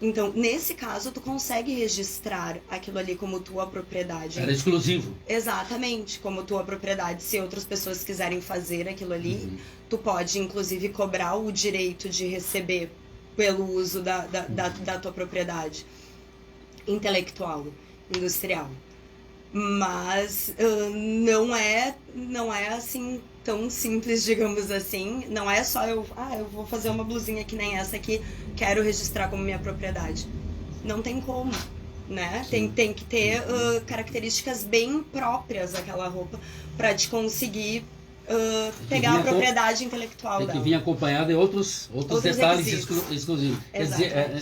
Speaker 4: Então, nesse caso, tu consegue registrar aquilo ali como tua propriedade.
Speaker 1: Era exclusivo.
Speaker 4: Exatamente, como tua propriedade. Se outras pessoas quiserem fazer aquilo ali, tu pode, inclusive, cobrar o direito de receber pelo uso da tua propriedade intelectual, industrial. Mas não é assim tão simples, digamos assim. Não é só eu vou fazer uma blusinha que nem essa aqui, quero registrar como minha propriedade. Não tem como, né? Tem que ter características bem próprias daquela roupa para te conseguir pegar a propriedade intelectual dela.
Speaker 1: Que vinha acompanhado de outros detalhes exclusivos. Quer dizer,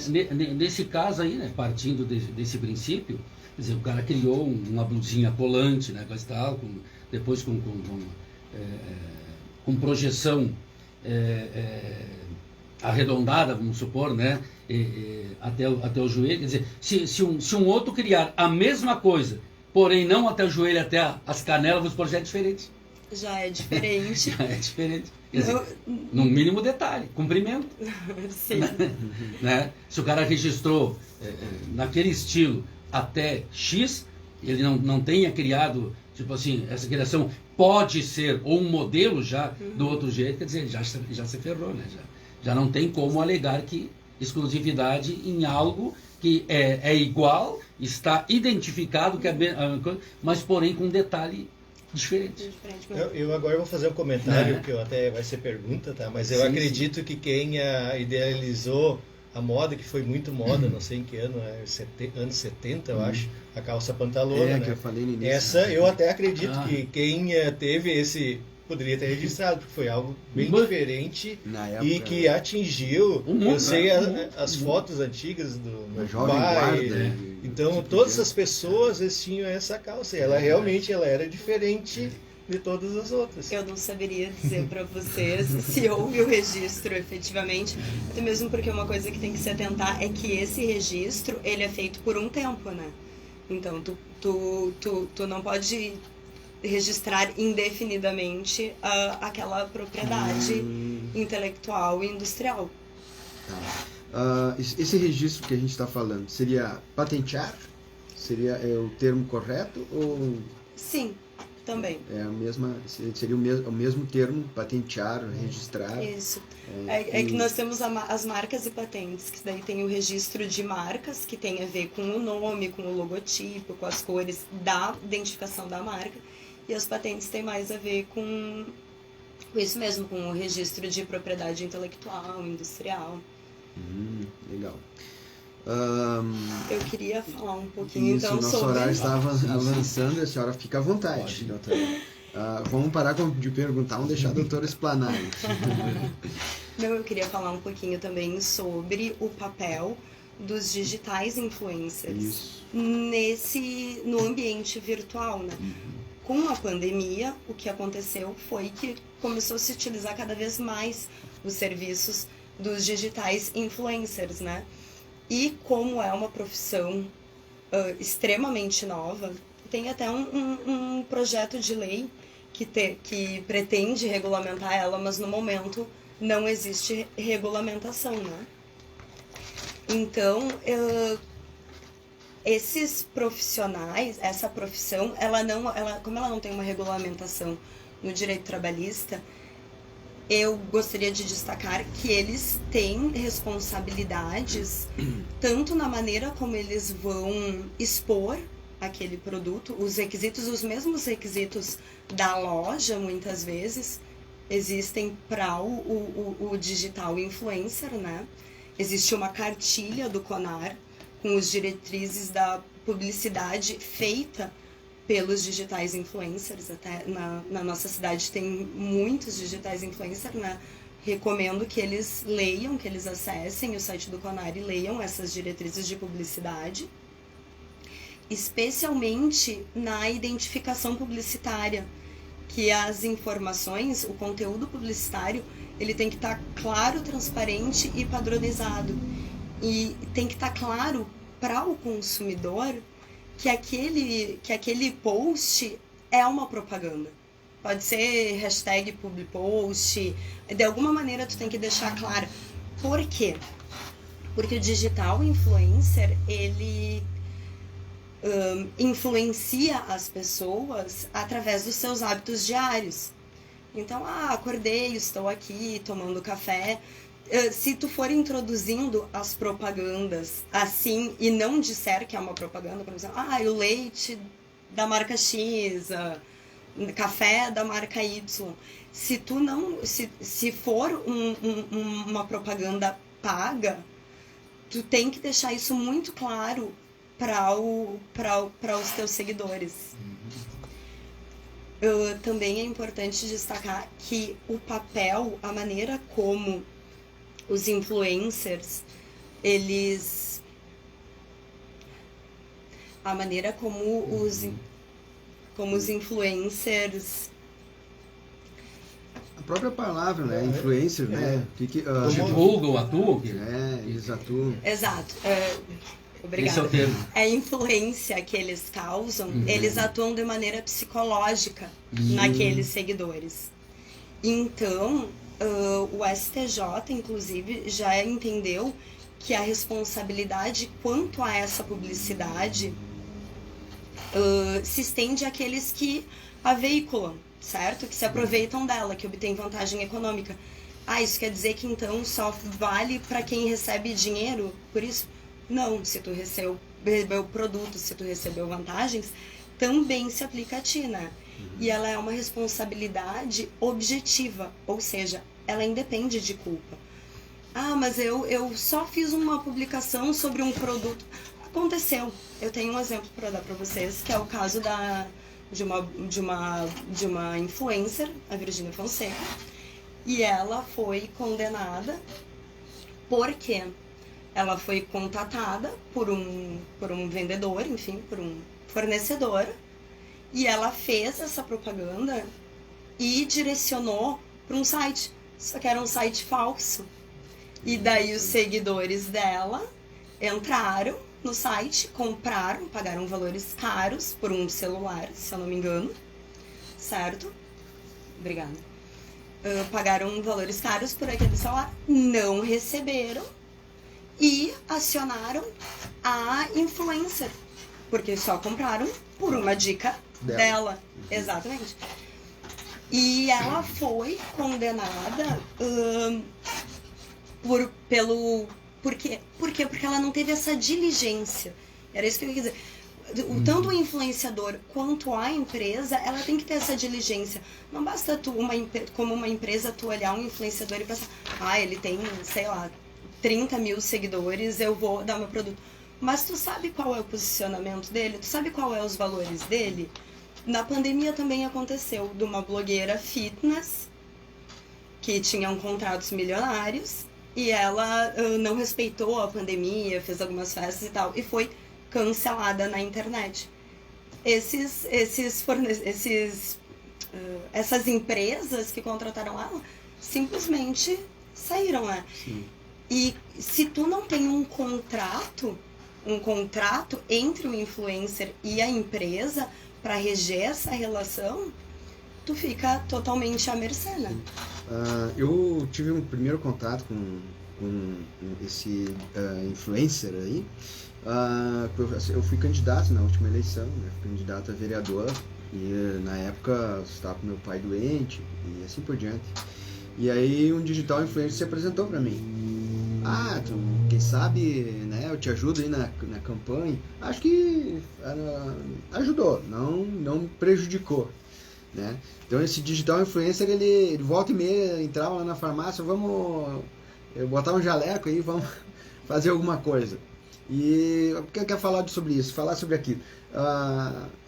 Speaker 1: nesse caso aí, né, partindo desse princípio, quer dizer, o cara criou uma blusinha colante, né, depois com projeção arredondada, vamos supor, né, até o joelho. Quer dizer, se um outro criar a mesma coisa, porém não até o joelho, até as canelas, vamos supor, já é diferente.
Speaker 4: Já é diferente.
Speaker 1: Já é diferente. Quer dizer, no mínimo detalhe, comprimento.
Speaker 4: Sim.
Speaker 1: Né? Se o cara registrou naquele estilo até X, ele não tenha criado, tipo assim, essa criação pode ser, ou um modelo já do outro jeito, quer dizer, já se ferrou, né? Já não tem como alegar que exclusividade em algo que é igual, está identificado, que é mas porém com detalhe diferente.
Speaker 3: Eu agora vou fazer um comentário que até vai ser pergunta, tá? Mas eu acredito que quem idealizou a moda, que foi muito moda, não sei em que ano, anos 70, eu acho, a calça pantalona, né?
Speaker 2: Que eu falei no início.
Speaker 3: Essa eu até acredito que quem teve esse poderia ter registrado, porque foi algo bem diferente época, e que atingiu, eu sei as fotos antigas do meu pai, então todas as pessoas tinham essa calça, e ela realmente era diferente de todas as outras.
Speaker 4: Eu não saberia dizer para vocês se houve o registro efetivamente, até mesmo porque uma coisa que tem que se atentar é que esse registro, ele é feito por um tempo, né? Então, tu não pode registrar indefinidamente aquela propriedade intelectual e industrial.
Speaker 2: Tá. Esse registro que a gente está falando seria patentear? Seria o termo correto ou...
Speaker 4: Sim, também.
Speaker 2: Seria o mesmo termo, patentear, registrar.
Speaker 4: Isso. Que nós temos as marcas e patentes, que daí tem o registro de marcas, que tem a ver com o nome, com o logotipo, com as cores da identificação da marca. E as patentes têm mais a ver com isso mesmo, com o registro de propriedade intelectual, industrial.
Speaker 2: Legal.
Speaker 4: Eu queria falar um pouquinho
Speaker 2: isso,
Speaker 4: então
Speaker 2: nosso
Speaker 4: sobre...
Speaker 2: horário estava avançando, a senhora fica à vontade, doutora. Vamos parar de perguntar, vamos deixar a doutora explanar.
Speaker 4: Não, eu queria falar um pouquinho também sobre o papel dos digitais influencers no ambiente virtual, né? Com a pandemia, o que aconteceu foi que começou a se utilizar cada vez mais os serviços dos digitais influencers, né? E como é uma profissão extremamente nova, tem até um projeto de lei que pretende regulamentar ela, mas no momento não existe regulamentação, né? Então, esses profissionais, essa profissão, como ela não tem uma regulamentação no direito trabalhista, eu gostaria de destacar que eles têm responsabilidades tanto na maneira como eles vão expor aquele produto, os mesmos requisitos da loja, muitas vezes, existem para o digital influencer, né? Existe uma cartilha do CONAR com as diretrizes da publicidade feita pelos digitais influencers. Até na nossa cidade tem muitos digitais influencers, né? Recomendo que eles leiam, que eles acessem o site do CONAR e leiam essas diretrizes de publicidade, especialmente na identificação publicitária, que as informações, o conteúdo publicitário, ele tem que estar claro, transparente e padronizado. E tem que estar claro para o consumidor que aquele post é uma propaganda. Pode ser hashtag publipost, de alguma maneira tu tem que deixar claro. Por quê? Porque o digital influencer, ele influencia as pessoas através dos seus hábitos diários. Então, acordei, estou aqui tomando café. Se tu for introduzindo as propagandas assim e não disser que é uma propaganda, por exemplo, o leite da marca X, café da marca Y. Se tu não, se for uma propaganda paga, tu tem que deixar isso muito claro para os teus seguidores. Também é importante destacar que o papel, a maneira como os influencers, a maneira como os influencers...
Speaker 2: A própria palavra, né? Influencer, né?
Speaker 1: Divulgam, atuam.
Speaker 2: Eles atuam.
Speaker 4: Exato. Obrigada.
Speaker 1: Esse é o termo.
Speaker 4: A influência que eles causam, eles atuam de maneira psicológica naqueles seguidores. Então, o STJ, inclusive, já entendeu que a responsabilidade quanto a essa publicidade se estende àqueles que a veiculam, certo? Que se aproveitam dela, que obtêm vantagem econômica. Isso quer dizer que então só vale para quem recebe dinheiro por isso? Não, se tu recebeu produto, se tu recebeu vantagens, também se aplica a ti, né? E ela é uma responsabilidade objetiva, ou seja, ela independe de culpa. Mas eu só fiz uma publicação sobre um produto. Aconteceu. Eu tenho um exemplo para dar para vocês, que é o caso de uma influencer, a Virgínia Fonseca, e ela foi condenada porque ela foi contatada por um vendedor, enfim, por um fornecedor, e ela fez essa propaganda e direcionou para um site, só que era um site falso. E daí os seguidores dela entraram no site, compraram, pagaram valores caros por um celular, se eu não me engano, certo? Obrigada. Pagaram valores caros por aquele celular, não receberam e acionaram a influencer, porque só compraram por uma dica dela. Exatamente. E ela foi condenada por quê? Porque ela não teve essa diligência. Era isso que eu ia dizer. Tanto o influenciador quanto a empresa, ela tem que ter essa diligência. Não basta tu, como uma empresa, tu olhar um influenciador e pensar, ele tem, sei lá, 30 mil seguidores, eu vou dar meu produto. Mas tu sabe qual é o posicionamento dele? Tu sabe qual é os valores dele? Na pandemia também aconteceu de uma blogueira fitness que tinha contratos milionários e ela não respeitou a pandemia, fez algumas festas e tal, e foi cancelada na internet. Essas empresas que contrataram ela simplesmente saíram, né? Sim. E se tu não tem um contrato entre o influencer e a empresa para reger essa relação, tu fica totalmente à mercê, né?
Speaker 2: Eu tive um primeiro contato com esse influencer aí. Eu fui candidato na última eleição, né? Fui candidato a vereador e na época eu estava com meu pai doente e assim por diante. E aí um digital influencer se apresentou para mim. Quem sabe, né, eu te ajudo aí na campanha. Acho que ajudou, não prejudicou, né? Então esse digital influencer, ele volta e meia entrava lá na farmácia, eu botar um jaleco aí, vamos fazer alguma coisa. E eu quero falar sobre isso, falar sobre aquilo.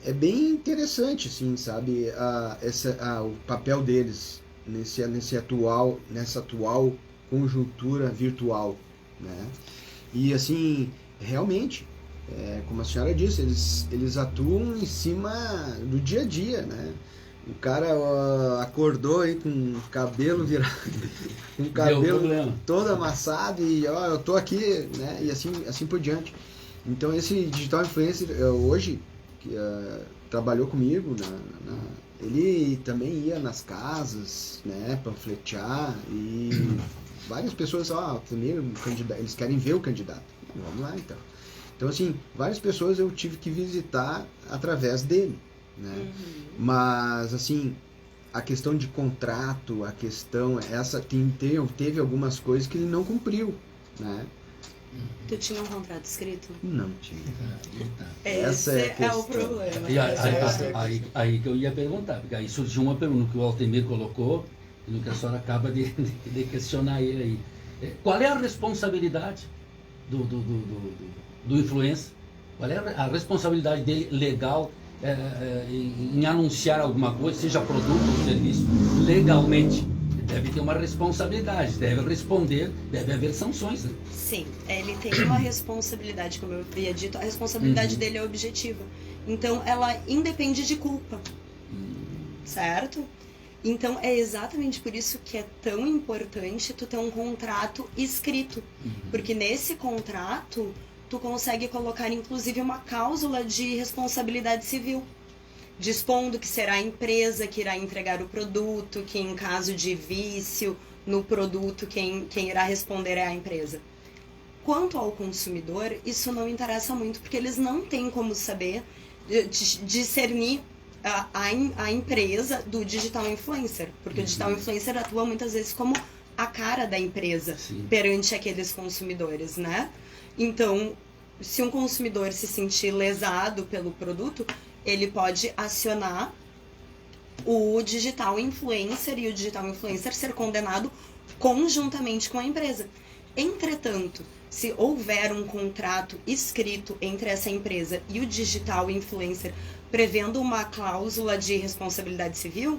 Speaker 2: É bem interessante, assim, sabe, o papel deles nessa atual conjuntura virtual, né? E assim, realmente, como a senhora disse, eles atuam em cima do dia a dia, né? O cara acordou aí com o cabelo virado, com o cabelo todo amassado e eu tô aqui, né? E assim por diante. Então esse digital influencer hoje que trabalhou comigo, ele também ia nas casas, né? Panfletear e várias pessoas, eles querem ver o candidato. Vamos lá então. Então assim, várias pessoas eu tive que visitar através dele. Né? Uhum. Mas assim, a questão de contrato, a questão teve algumas coisas que ele não cumpriu, né?
Speaker 4: Tu tinha um contrato escrito?
Speaker 2: Não tinha.
Speaker 4: Esse é o problema.
Speaker 1: E aí que eu ia perguntar, porque aí surgiu uma pergunta que o Altemir colocou e no que a senhora acaba de questionar ele aí. Qual é a responsabilidade do influencer? Qual é a responsabilidade dele legal em anunciar alguma coisa, seja produto ou serviço, legalmente? Deve ter uma responsabilidade, deve responder, deve haver sanções, né?
Speaker 4: Sim, ele tem uma responsabilidade, como eu havia dito, a responsabilidade dele é objetiva. Então, ela independe de culpa, certo? Então, é exatamente por isso que é tão importante tu ter um contrato escrito, porque nesse contrato tu consegue colocar, inclusive, uma cláusula de responsabilidade civil, dispondo que será a empresa que irá entregar o produto, que em caso de vício no produto, quem irá responder é a empresa. Quanto ao consumidor, isso não interessa muito, porque eles não têm como saber discernir a empresa do digital influencer, porque o digital influencer atua muitas vezes como a cara da empresa. Sim. Perante aqueles consumidores, né? Então, se um consumidor se sentir lesado pelo produto, ele pode acionar o digital influencer e o digital influencer ser condenado conjuntamente com a empresa. Entretanto, se houver um contrato escrito entre essa empresa e o digital influencer prevendo uma cláusula de responsabilidade civil,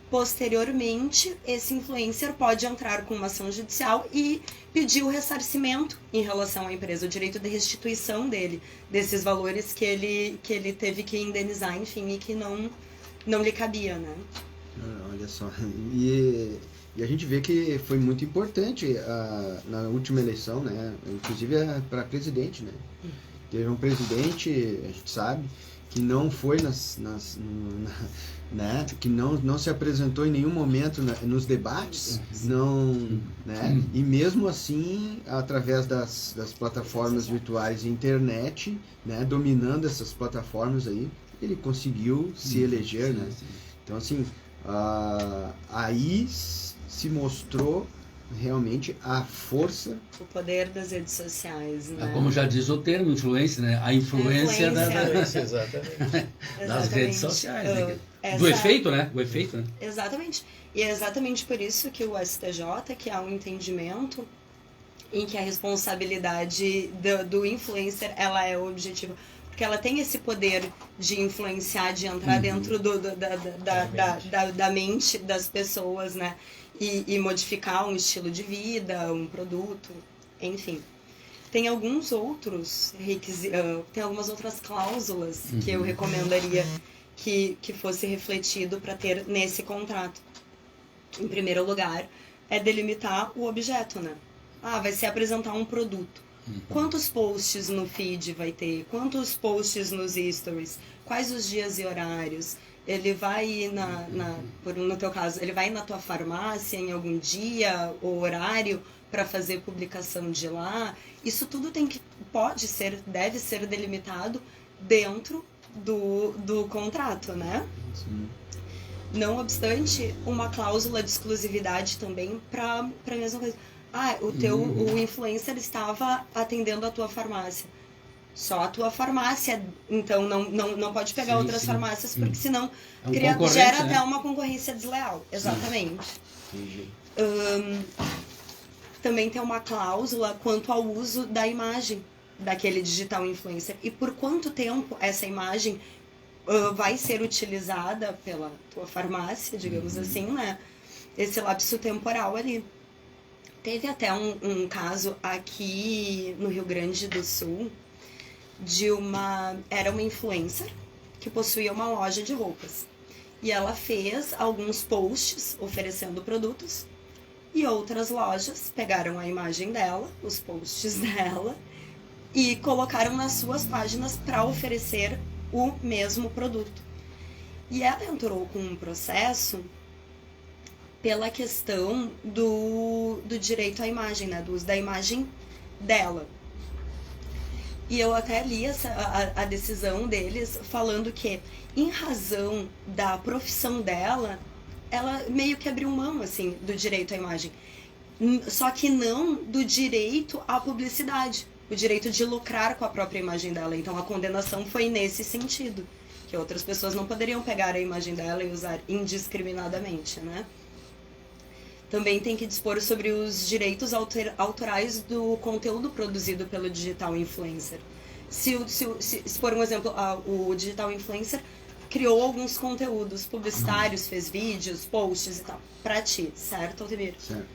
Speaker 4: posteriormente esse influencer pode entrar com uma ação judicial e pedir o ressarcimento em relação à empresa, o direito de restituição dele, desses valores que ele teve que indenizar, enfim, e que não lhe cabia, né?
Speaker 2: Olha só, e a gente vê que foi muito importante na última eleição, né? Inclusive para presidente, né? Teve um presidente, a gente sabe, que não foi né, que não se apresentou em nenhum momento nos debates, não, né, e mesmo assim, através das plataformas virtuais e internet, né, dominando essas plataformas aí, ele conseguiu se eleger, né? Então, assim, aí se mostrou realmente a força,
Speaker 4: o poder das redes sociais, né?
Speaker 1: Como já diz o termo, influência, né? A influência,
Speaker 3: Exatamente.
Speaker 1: das redes sociais, né?
Speaker 4: Essa...
Speaker 1: Do efeito, né? O efeito, né?
Speaker 4: Exatamente. E é exatamente por isso que o STJ, que há um entendimento em que a responsabilidade do influencer, ela é objetiva. Porque ela tem esse poder de influenciar, de entrar dentro da mente das pessoas, né? E modificar um estilo de vida, um produto, enfim. Tem alguns outros tem algumas outras cláusulas que eu recomendaria que fosse refletido para ter nesse contrato. Em primeiro lugar, é delimitar o objeto, né? Vai se apresentar um produto. Quantos posts no feed vai ter? Quantos posts nos stories? Quais os dias e horários? Ele vai ir no teu caso, ele vai ir na tua farmácia em algum dia ou horário para fazer publicação de lá? Isso tudo deve ser delimitado dentro do contrato, né?
Speaker 2: Sim.
Speaker 4: Não obstante, uma cláusula de exclusividade também para a mesma coisa. O influencer estava atendendo a tua farmácia. Só a tua farmácia, então não pode pegar outras farmácias, porque senão gera até uma concorrência desleal. Exatamente. Também tem uma cláusula quanto ao uso da imagem daquele digital influencer. E por quanto tempo essa imagem vai ser utilizada pela tua farmácia, digamos assim, né? Esse lapso temporal ali. Teve até um caso aqui no Rio Grande do Sul era uma influencer que possuía uma loja de roupas. E ela fez alguns posts oferecendo produtos e outras lojas pegaram a imagem dela, os posts dela, e colocaram nas suas páginas para oferecer o mesmo produto. E ela entrou com um processo pela questão do direito à imagem, né? Do uso da imagem dela. E eu até li a decisão deles falando que, em razão da profissão dela, ela meio que abriu mão, assim, do direito à imagem. Só que não do direito à publicidade, o direito de lucrar com a própria imagem dela. Então a condenação foi nesse sentido, que outras pessoas não poderiam pegar a imagem dela e usar indiscriminadamente, né? Também tem que dispor sobre os direitos autorais do conteúdo produzido pelo digital influencer. Se por um exemplo, o digital influencer criou alguns conteúdos publicitários, fez vídeos, posts e tal, pra ti, certo, Altemir?
Speaker 2: Certo.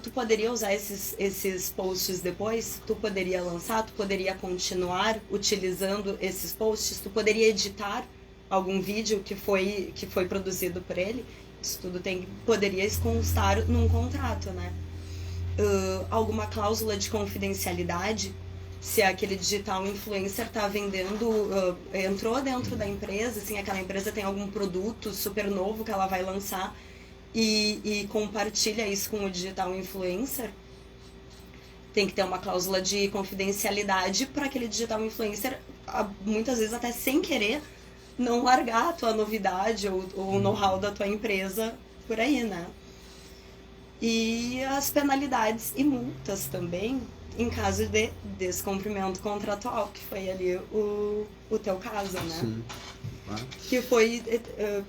Speaker 4: Tu poderia usar esses posts depois? Tu poderia lançar? Tu poderia continuar utilizando esses posts? Tu poderia editar algum vídeo que foi produzido por ele? Isso tudo poderia constar num contrato, né? Alguma cláusula de confidencialidade, se aquele digital influencer está vendendo, entrou dentro da empresa, assim, aquela empresa tem algum produto super novo que ela vai lançar e compartilha isso com o digital influencer, tem que ter uma cláusula de confidencialidade para aquele digital influencer, muitas vezes até sem querer, não largar a tua novidade ou o know-how da tua empresa por aí, né? E as penalidades e multas também, em caso de descumprimento contratual, que foi ali o teu caso, né?
Speaker 2: Sim.
Speaker 4: Que foi,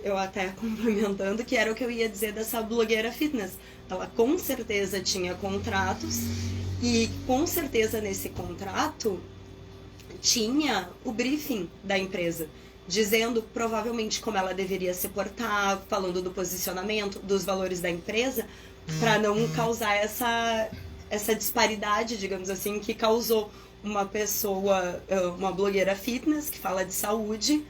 Speaker 4: eu até complementando, que era o que eu ia dizer dessa blogueira fitness. Ela com certeza tinha contratos e com certeza nesse contrato tinha o briefing da empresa, dizendo provavelmente como ela deveria se portar, falando do posicionamento, dos valores da empresa, para não causar essa disparidade, digamos assim, que causou uma pessoa, uma blogueira fitness que fala de saúde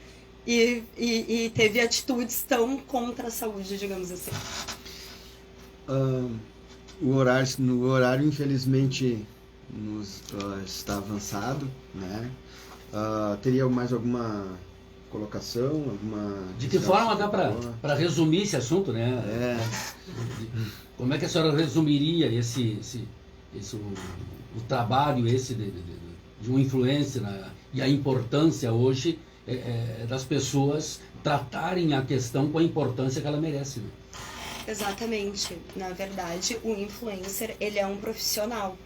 Speaker 4: e teve atitudes tão contra a saúde, digamos assim.
Speaker 2: No horário infelizmente está avançado, né? Teria mais alguma colocação?
Speaker 1: De que forma dá para resumir esse assunto, né? Como é que a senhora resumiria o trabalho de um influencer, né? E a importância hoje das pessoas tratarem a questão com a importância que ela merece, né?
Speaker 4: Exatamente. Na verdade, o influencer, ele é um profissional.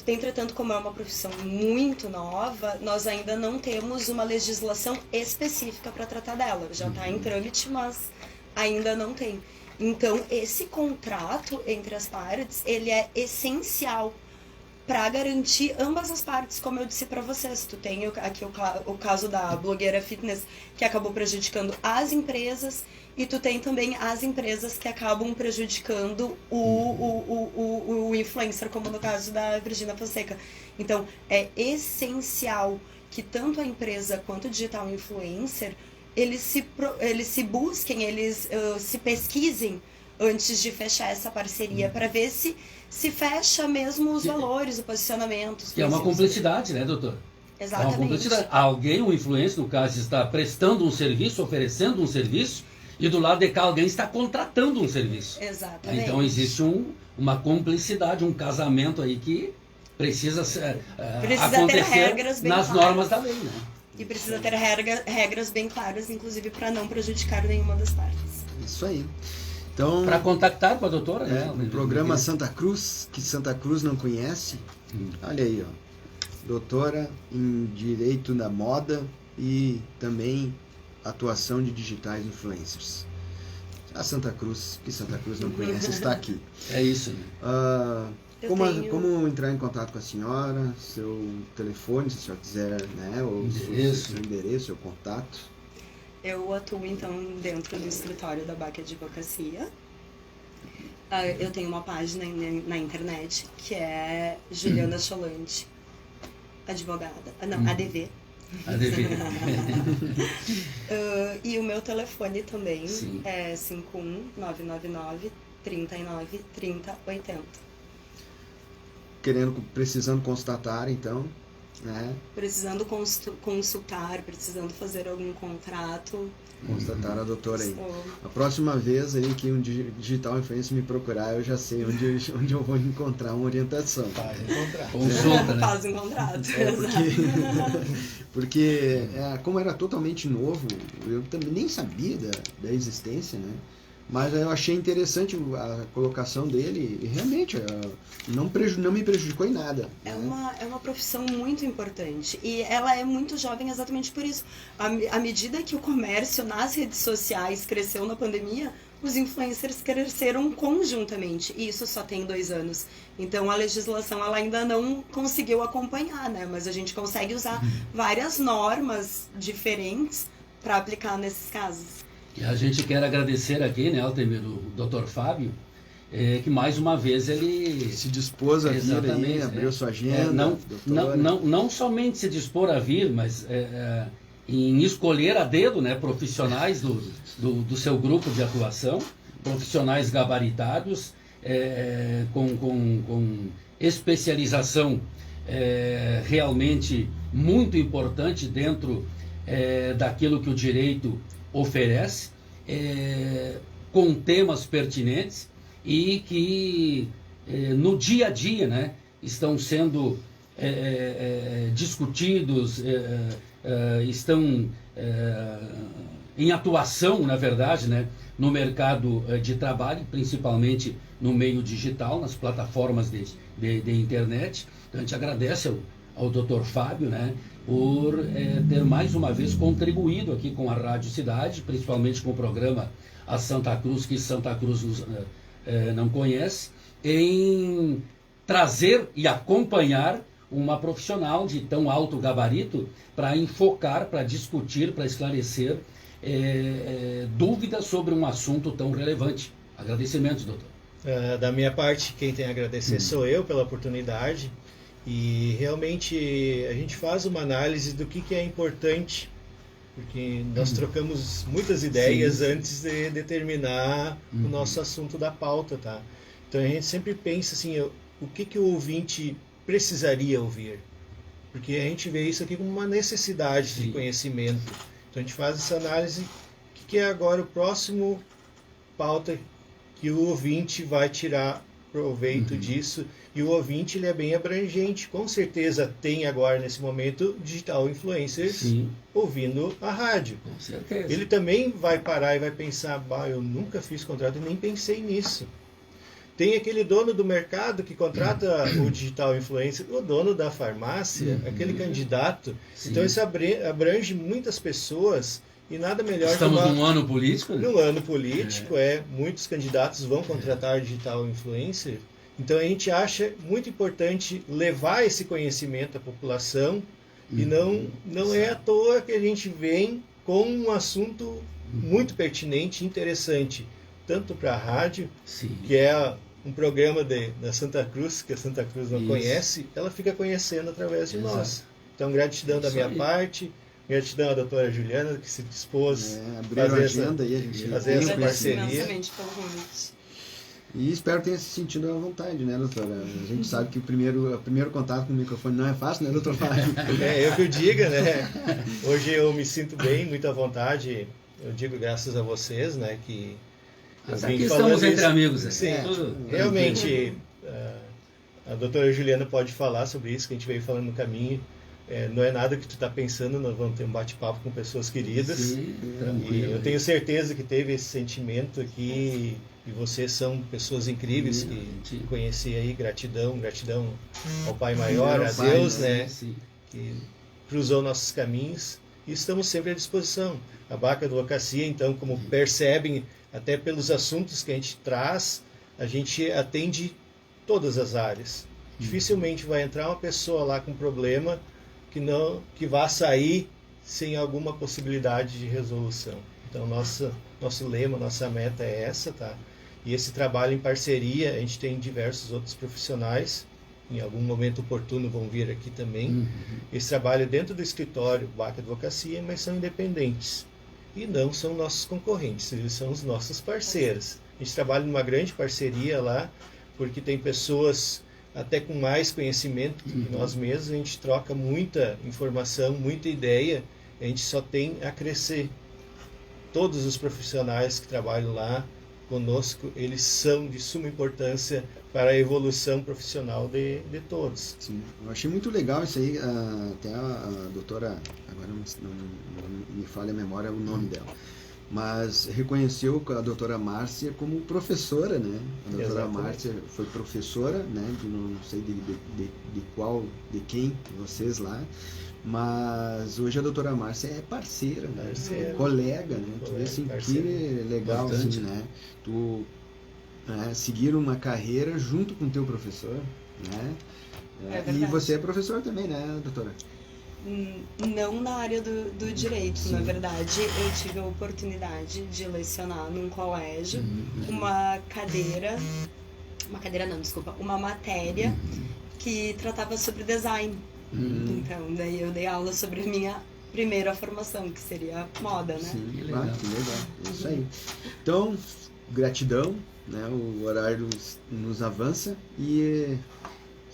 Speaker 4: Entretanto, como é uma profissão muito nova, nós ainda não temos uma legislação específica para tratar dela. Já está em trâmite, mas ainda não tem. Então, esse contrato entre as partes, ele é essencial para garantir ambas as partes, como eu disse para vocês. Tu tem aqui o caso da blogueira fitness, que acabou prejudicando as empresas, e tu tem também as empresas que acabam prejudicando o influencer, como no caso da Virgínia Fonseca. Então, é essencial que tanto a empresa quanto o digital influencer, eles se busquem, eles se pesquisem antes de fechar essa parceria, para ver se fecha mesmo os valores, o posicionamento.
Speaker 1: Que é uma cumplicidade, né, doutor?
Speaker 4: Exatamente.
Speaker 1: É uma cumplicidade. Alguém, um influencer, no caso, está prestando um serviço, oferecendo um serviço, e do lado de cá alguém está contratando um serviço.
Speaker 4: Exatamente.
Speaker 1: Então existe uma cumplicidade, um casamento aí que precisa acontecer nas normas da lei, né?
Speaker 4: E precisa ter regras bem claras, inclusive para não prejudicar nenhuma das partes.
Speaker 2: Isso aí. Então,
Speaker 1: para contactar com a doutora, né?
Speaker 2: O programa Santa Cruz, que Santa Cruz não conhece. Olha aí, ó. Doutora em Direito da Moda e também atuação de digitais influencers. A Santa Cruz, que Santa Cruz não conhece, está aqui.
Speaker 1: É isso, né?
Speaker 2: Como entrar em contato com a senhora, seu telefone, se a senhora quiser, né? Ou seu endereço, seu contato.
Speaker 4: Eu atuo, então, dentro do escritório da BAC Advocacia. Eu tenho uma página na internet, que é Juliana Cholante, advogada. Não, ADV.
Speaker 1: ADV.
Speaker 4: E o meu telefone também.
Speaker 1: Sim.
Speaker 4: É 51999 39 30 80.
Speaker 2: Precisando constatar, então, né?
Speaker 4: Precisando consultar, precisando fazer algum contrato.
Speaker 2: Constatar a doutora aí. A próxima vez aí que um digital influencer me procurar, eu já sei onde eu vou encontrar uma orientação.
Speaker 3: Faz um contrato.
Speaker 1: Consulta, né?
Speaker 4: Faz um contrato.
Speaker 2: Porque como era totalmente novo, eu também nem sabia da existência, né? Mas eu achei interessante a colocação dele e realmente não me prejudicou em nada.
Speaker 4: É uma profissão muito importante e ela é muito jovem exatamente por isso. À medida que o comércio nas redes sociais cresceu na pandemia, os influencers cresceram conjuntamente, e isso só tem 2 anos. Então a legislação ela ainda não conseguiu acompanhar, né? Mas a gente consegue usar várias normas diferentes para aplicar nesses casos.
Speaker 1: E a gente quer agradecer aqui, né, Altemir, o Dr. Fábio, que mais uma vez ele
Speaker 2: se dispôs a vir aí, abriu sua agenda.
Speaker 1: Não somente se dispor a vir, mas em escolher a dedo, né, profissionais do seu grupo de atuação, profissionais gabaritados, com especialização realmente muito importante dentro daquilo que o direito oferece, com temas pertinentes e que no dia a dia, né, estão sendo discutidos, estão em atuação, na verdade, né, no mercado de trabalho, principalmente no meio digital, nas plataformas de internet. Então, a gente agradece ao Dr. Fábio, né, por ter mais uma vez contribuído aqui com a Rádio Cidade, principalmente com o programa A Santa Cruz, que Santa Cruz não conhece, em trazer e acompanhar uma profissional de tão alto gabarito para enfocar, para discutir, para esclarecer dúvidas sobre um assunto tão relevante. Agradecimentos, doutor.
Speaker 3: Da minha parte, quem tem a agradecer sou eu pela oportunidade. E realmente a gente faz uma análise do que é importante, porque nós trocamos muitas ideias antes de determinar o nosso assunto da pauta, tá? Então a gente sempre pensa assim, o que o ouvinte precisaria ouvir? porque a gente vê isso aqui como uma necessidade de conhecimento. Então a gente faz essa análise, que é agora o próximo pauta que o ouvinte vai tirar proveito disso, e o ouvinte ele é bem abrangente, com certeza tem agora nesse momento digital influencers ouvindo a rádio.
Speaker 1: Com certeza.
Speaker 3: Ele também vai parar e vai pensar, eu nunca fiz contrato e nem pensei nisso. Tem aquele dono do mercado que contrata o digital influencer, o dono da farmácia, aquele candidato.
Speaker 1: Sim.
Speaker 3: Então isso abrange muitas pessoas e nada melhor
Speaker 1: Estamos num ano político, né?
Speaker 3: num ano político, muitos candidatos vão contratar digital influencer. Então a gente acha muito importante levar esse conhecimento à população e não é à toa que a gente vem com um assunto muito pertinente e interessante, tanto para a rádio, que é um programa da Santa Cruz, que a Santa Cruz não conhece, ela fica conhecendo através de nós. Então gratidão da minha parte. Gratidão à doutora Juliana, que se dispôs
Speaker 2: a agenda aí, a gente
Speaker 3: fazer essa parceria.
Speaker 2: E espero que tenha se sentido à vontade, né, doutora? A gente sabe que o primeiro contato com o microfone não é fácil, né, doutor Fábio?
Speaker 3: Eu que o diga, né? Hoje eu me sinto bem, muito à vontade. Eu digo graças a vocês, né, que
Speaker 1: Mas aqui estamos entre amigos.
Speaker 3: Sim, realmente, a doutora Juliana pode falar sobre isso, que a gente veio falando no caminho. Não é nada que tu está pensando, nós vamos ter um bate-papo com pessoas queridas.
Speaker 1: Sim,
Speaker 3: e eu tenho certeza que teve esse sentimento aqui, e vocês são pessoas incríveis que conheci aí. Gratidão ao Pai Maior, a Deus, né, que cruzou nossos caminhos, e estamos sempre à disposição. A Baca Advocacia, então, como percebem, até pelos assuntos que a gente traz, a gente atende todas as áreas. Dificilmente vai entrar uma pessoa lá com problema que vá sair sem alguma possibilidade de resolução. Então, nosso lema, nossa meta é essa, tá? E esse trabalho em parceria, a gente tem diversos outros profissionais, em algum momento oportuno vão vir aqui também. Esse trabalho dentro do escritório Baca Advocacia, mas são independentes. E não são nossos concorrentes, eles são os nossos parceiros. A gente trabalha numa grande parceria lá, porque tem pessoas até com mais conhecimento que nós mesmos, a gente troca muita informação, muita ideia, a gente só tem a crescer. Todos os profissionais que trabalham lá conosco, eles são de suma importância para a evolução profissional de todos.
Speaker 2: Sim, eu achei muito legal isso aí, até a doutora, agora não me falha a memória o nome dela, mas reconheceu a doutora Márcia como professora, né? A doutora
Speaker 3: Exatamente.
Speaker 2: Márcia foi professora, né? Não sei de quem, vocês lá, mas hoje a doutora Márcia é parceira, né? Colega, né? Tu vê assim, que legal, assim, né? Tu seguir uma carreira junto com o teu professor, né? E você é professor também, né, doutora?
Speaker 4: Não na área do direito, na verdade. Eu tive a oportunidade de lecionar num colégio uma matéria que tratava sobre design. Então, daí eu dei aula sobre a minha primeira formação, que seria moda, né?
Speaker 2: Sim, que legal. Isso aí. Então, gratidão, né? O horário nos avança e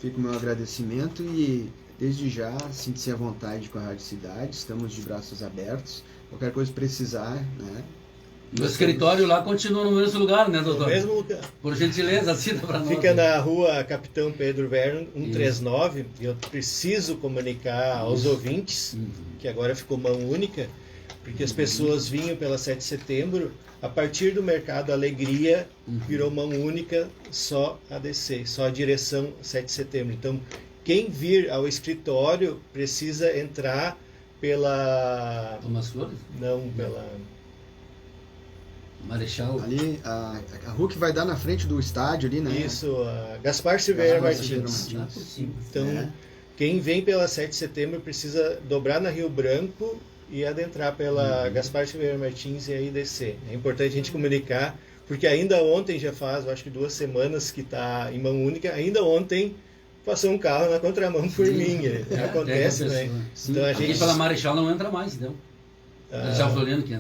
Speaker 2: fica o meu agradecimento e desde já, sinta-se à vontade com a Rádio Cidade, estamos de braços abertos. Qualquer coisa que precisar, né?
Speaker 1: O escritório lá continua no mesmo lugar, né, doutor?
Speaker 3: No mesmo lugar.
Speaker 1: Por gentileza, cita para nós.
Speaker 3: Fica na rua Capitão Pedro Vernon, 139, e eu preciso comunicar aos ouvintes, que agora ficou mão única, porque as pessoas vinham pela 7 de setembro, a partir do Mercado Alegria, virou mão única só a descer, só a direção 7 de setembro. Então, quem vir ao escritório precisa entrar pela...
Speaker 1: Thomas Flores?
Speaker 3: Não, pela...
Speaker 1: Marechal.
Speaker 2: Ali, a rua que vai dar na frente do estádio ali, né?
Speaker 3: Isso, a Gaspar Silveira Martins.
Speaker 1: Lá por cima.
Speaker 3: Então, quem vem pela 7 de setembro precisa dobrar na Rio Branco e adentrar pela Gaspar Silveira Martins e aí descer. É importante a gente comunicar, porque ainda ontem, já faz, eu acho que 2 semanas que está em mão única, ainda ontem passou um carro na contramão por mim. Acontece, né?
Speaker 1: Sim.
Speaker 3: Então, a
Speaker 1: Aqui
Speaker 3: gente...
Speaker 1: pela Marechal não entra mais, entendeu? Já Floriano que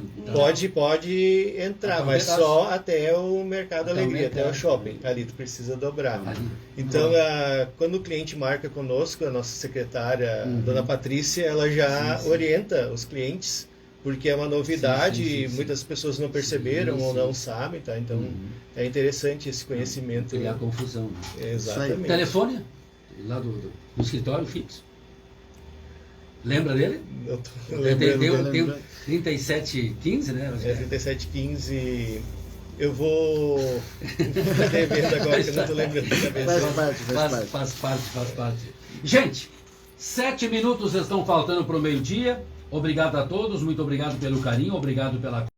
Speaker 3: Pode entrar,
Speaker 1: Até um
Speaker 3: mas
Speaker 1: pedaço.
Speaker 3: só até o Mercado
Speaker 1: Até o
Speaker 3: Alegria, até o
Speaker 1: mercado.
Speaker 3: shopping. Ali tu precisa dobrar.
Speaker 1: Ali.
Speaker 3: Então, quando o cliente marca conosco, a nossa secretária, Dona Patrícia, ela já
Speaker 1: Sim, sim.
Speaker 3: orienta os clientes, porque é uma novidade,
Speaker 1: Sim, sim, sim.
Speaker 3: muitas pessoas não perceberam
Speaker 1: Sim,
Speaker 3: ou
Speaker 1: sim.
Speaker 3: não sabem, tá? Então, é interessante esse conhecimento.
Speaker 1: Criar confusão. Né?
Speaker 3: Exatamente.
Speaker 1: Telefone, lá do escritório fixo. Lembra dele?
Speaker 3: Eu tô
Speaker 1: Tem
Speaker 3: lembrando.
Speaker 1: 3715, né?
Speaker 3: É 3715. Eu vou devendo agora, que eu não tô lembrando da cabeça.
Speaker 2: Faz parte.
Speaker 1: Faz parte. Gente, 7 minutos estão faltando para o meio-dia. Obrigado a todos, muito obrigado pelo carinho, obrigado pela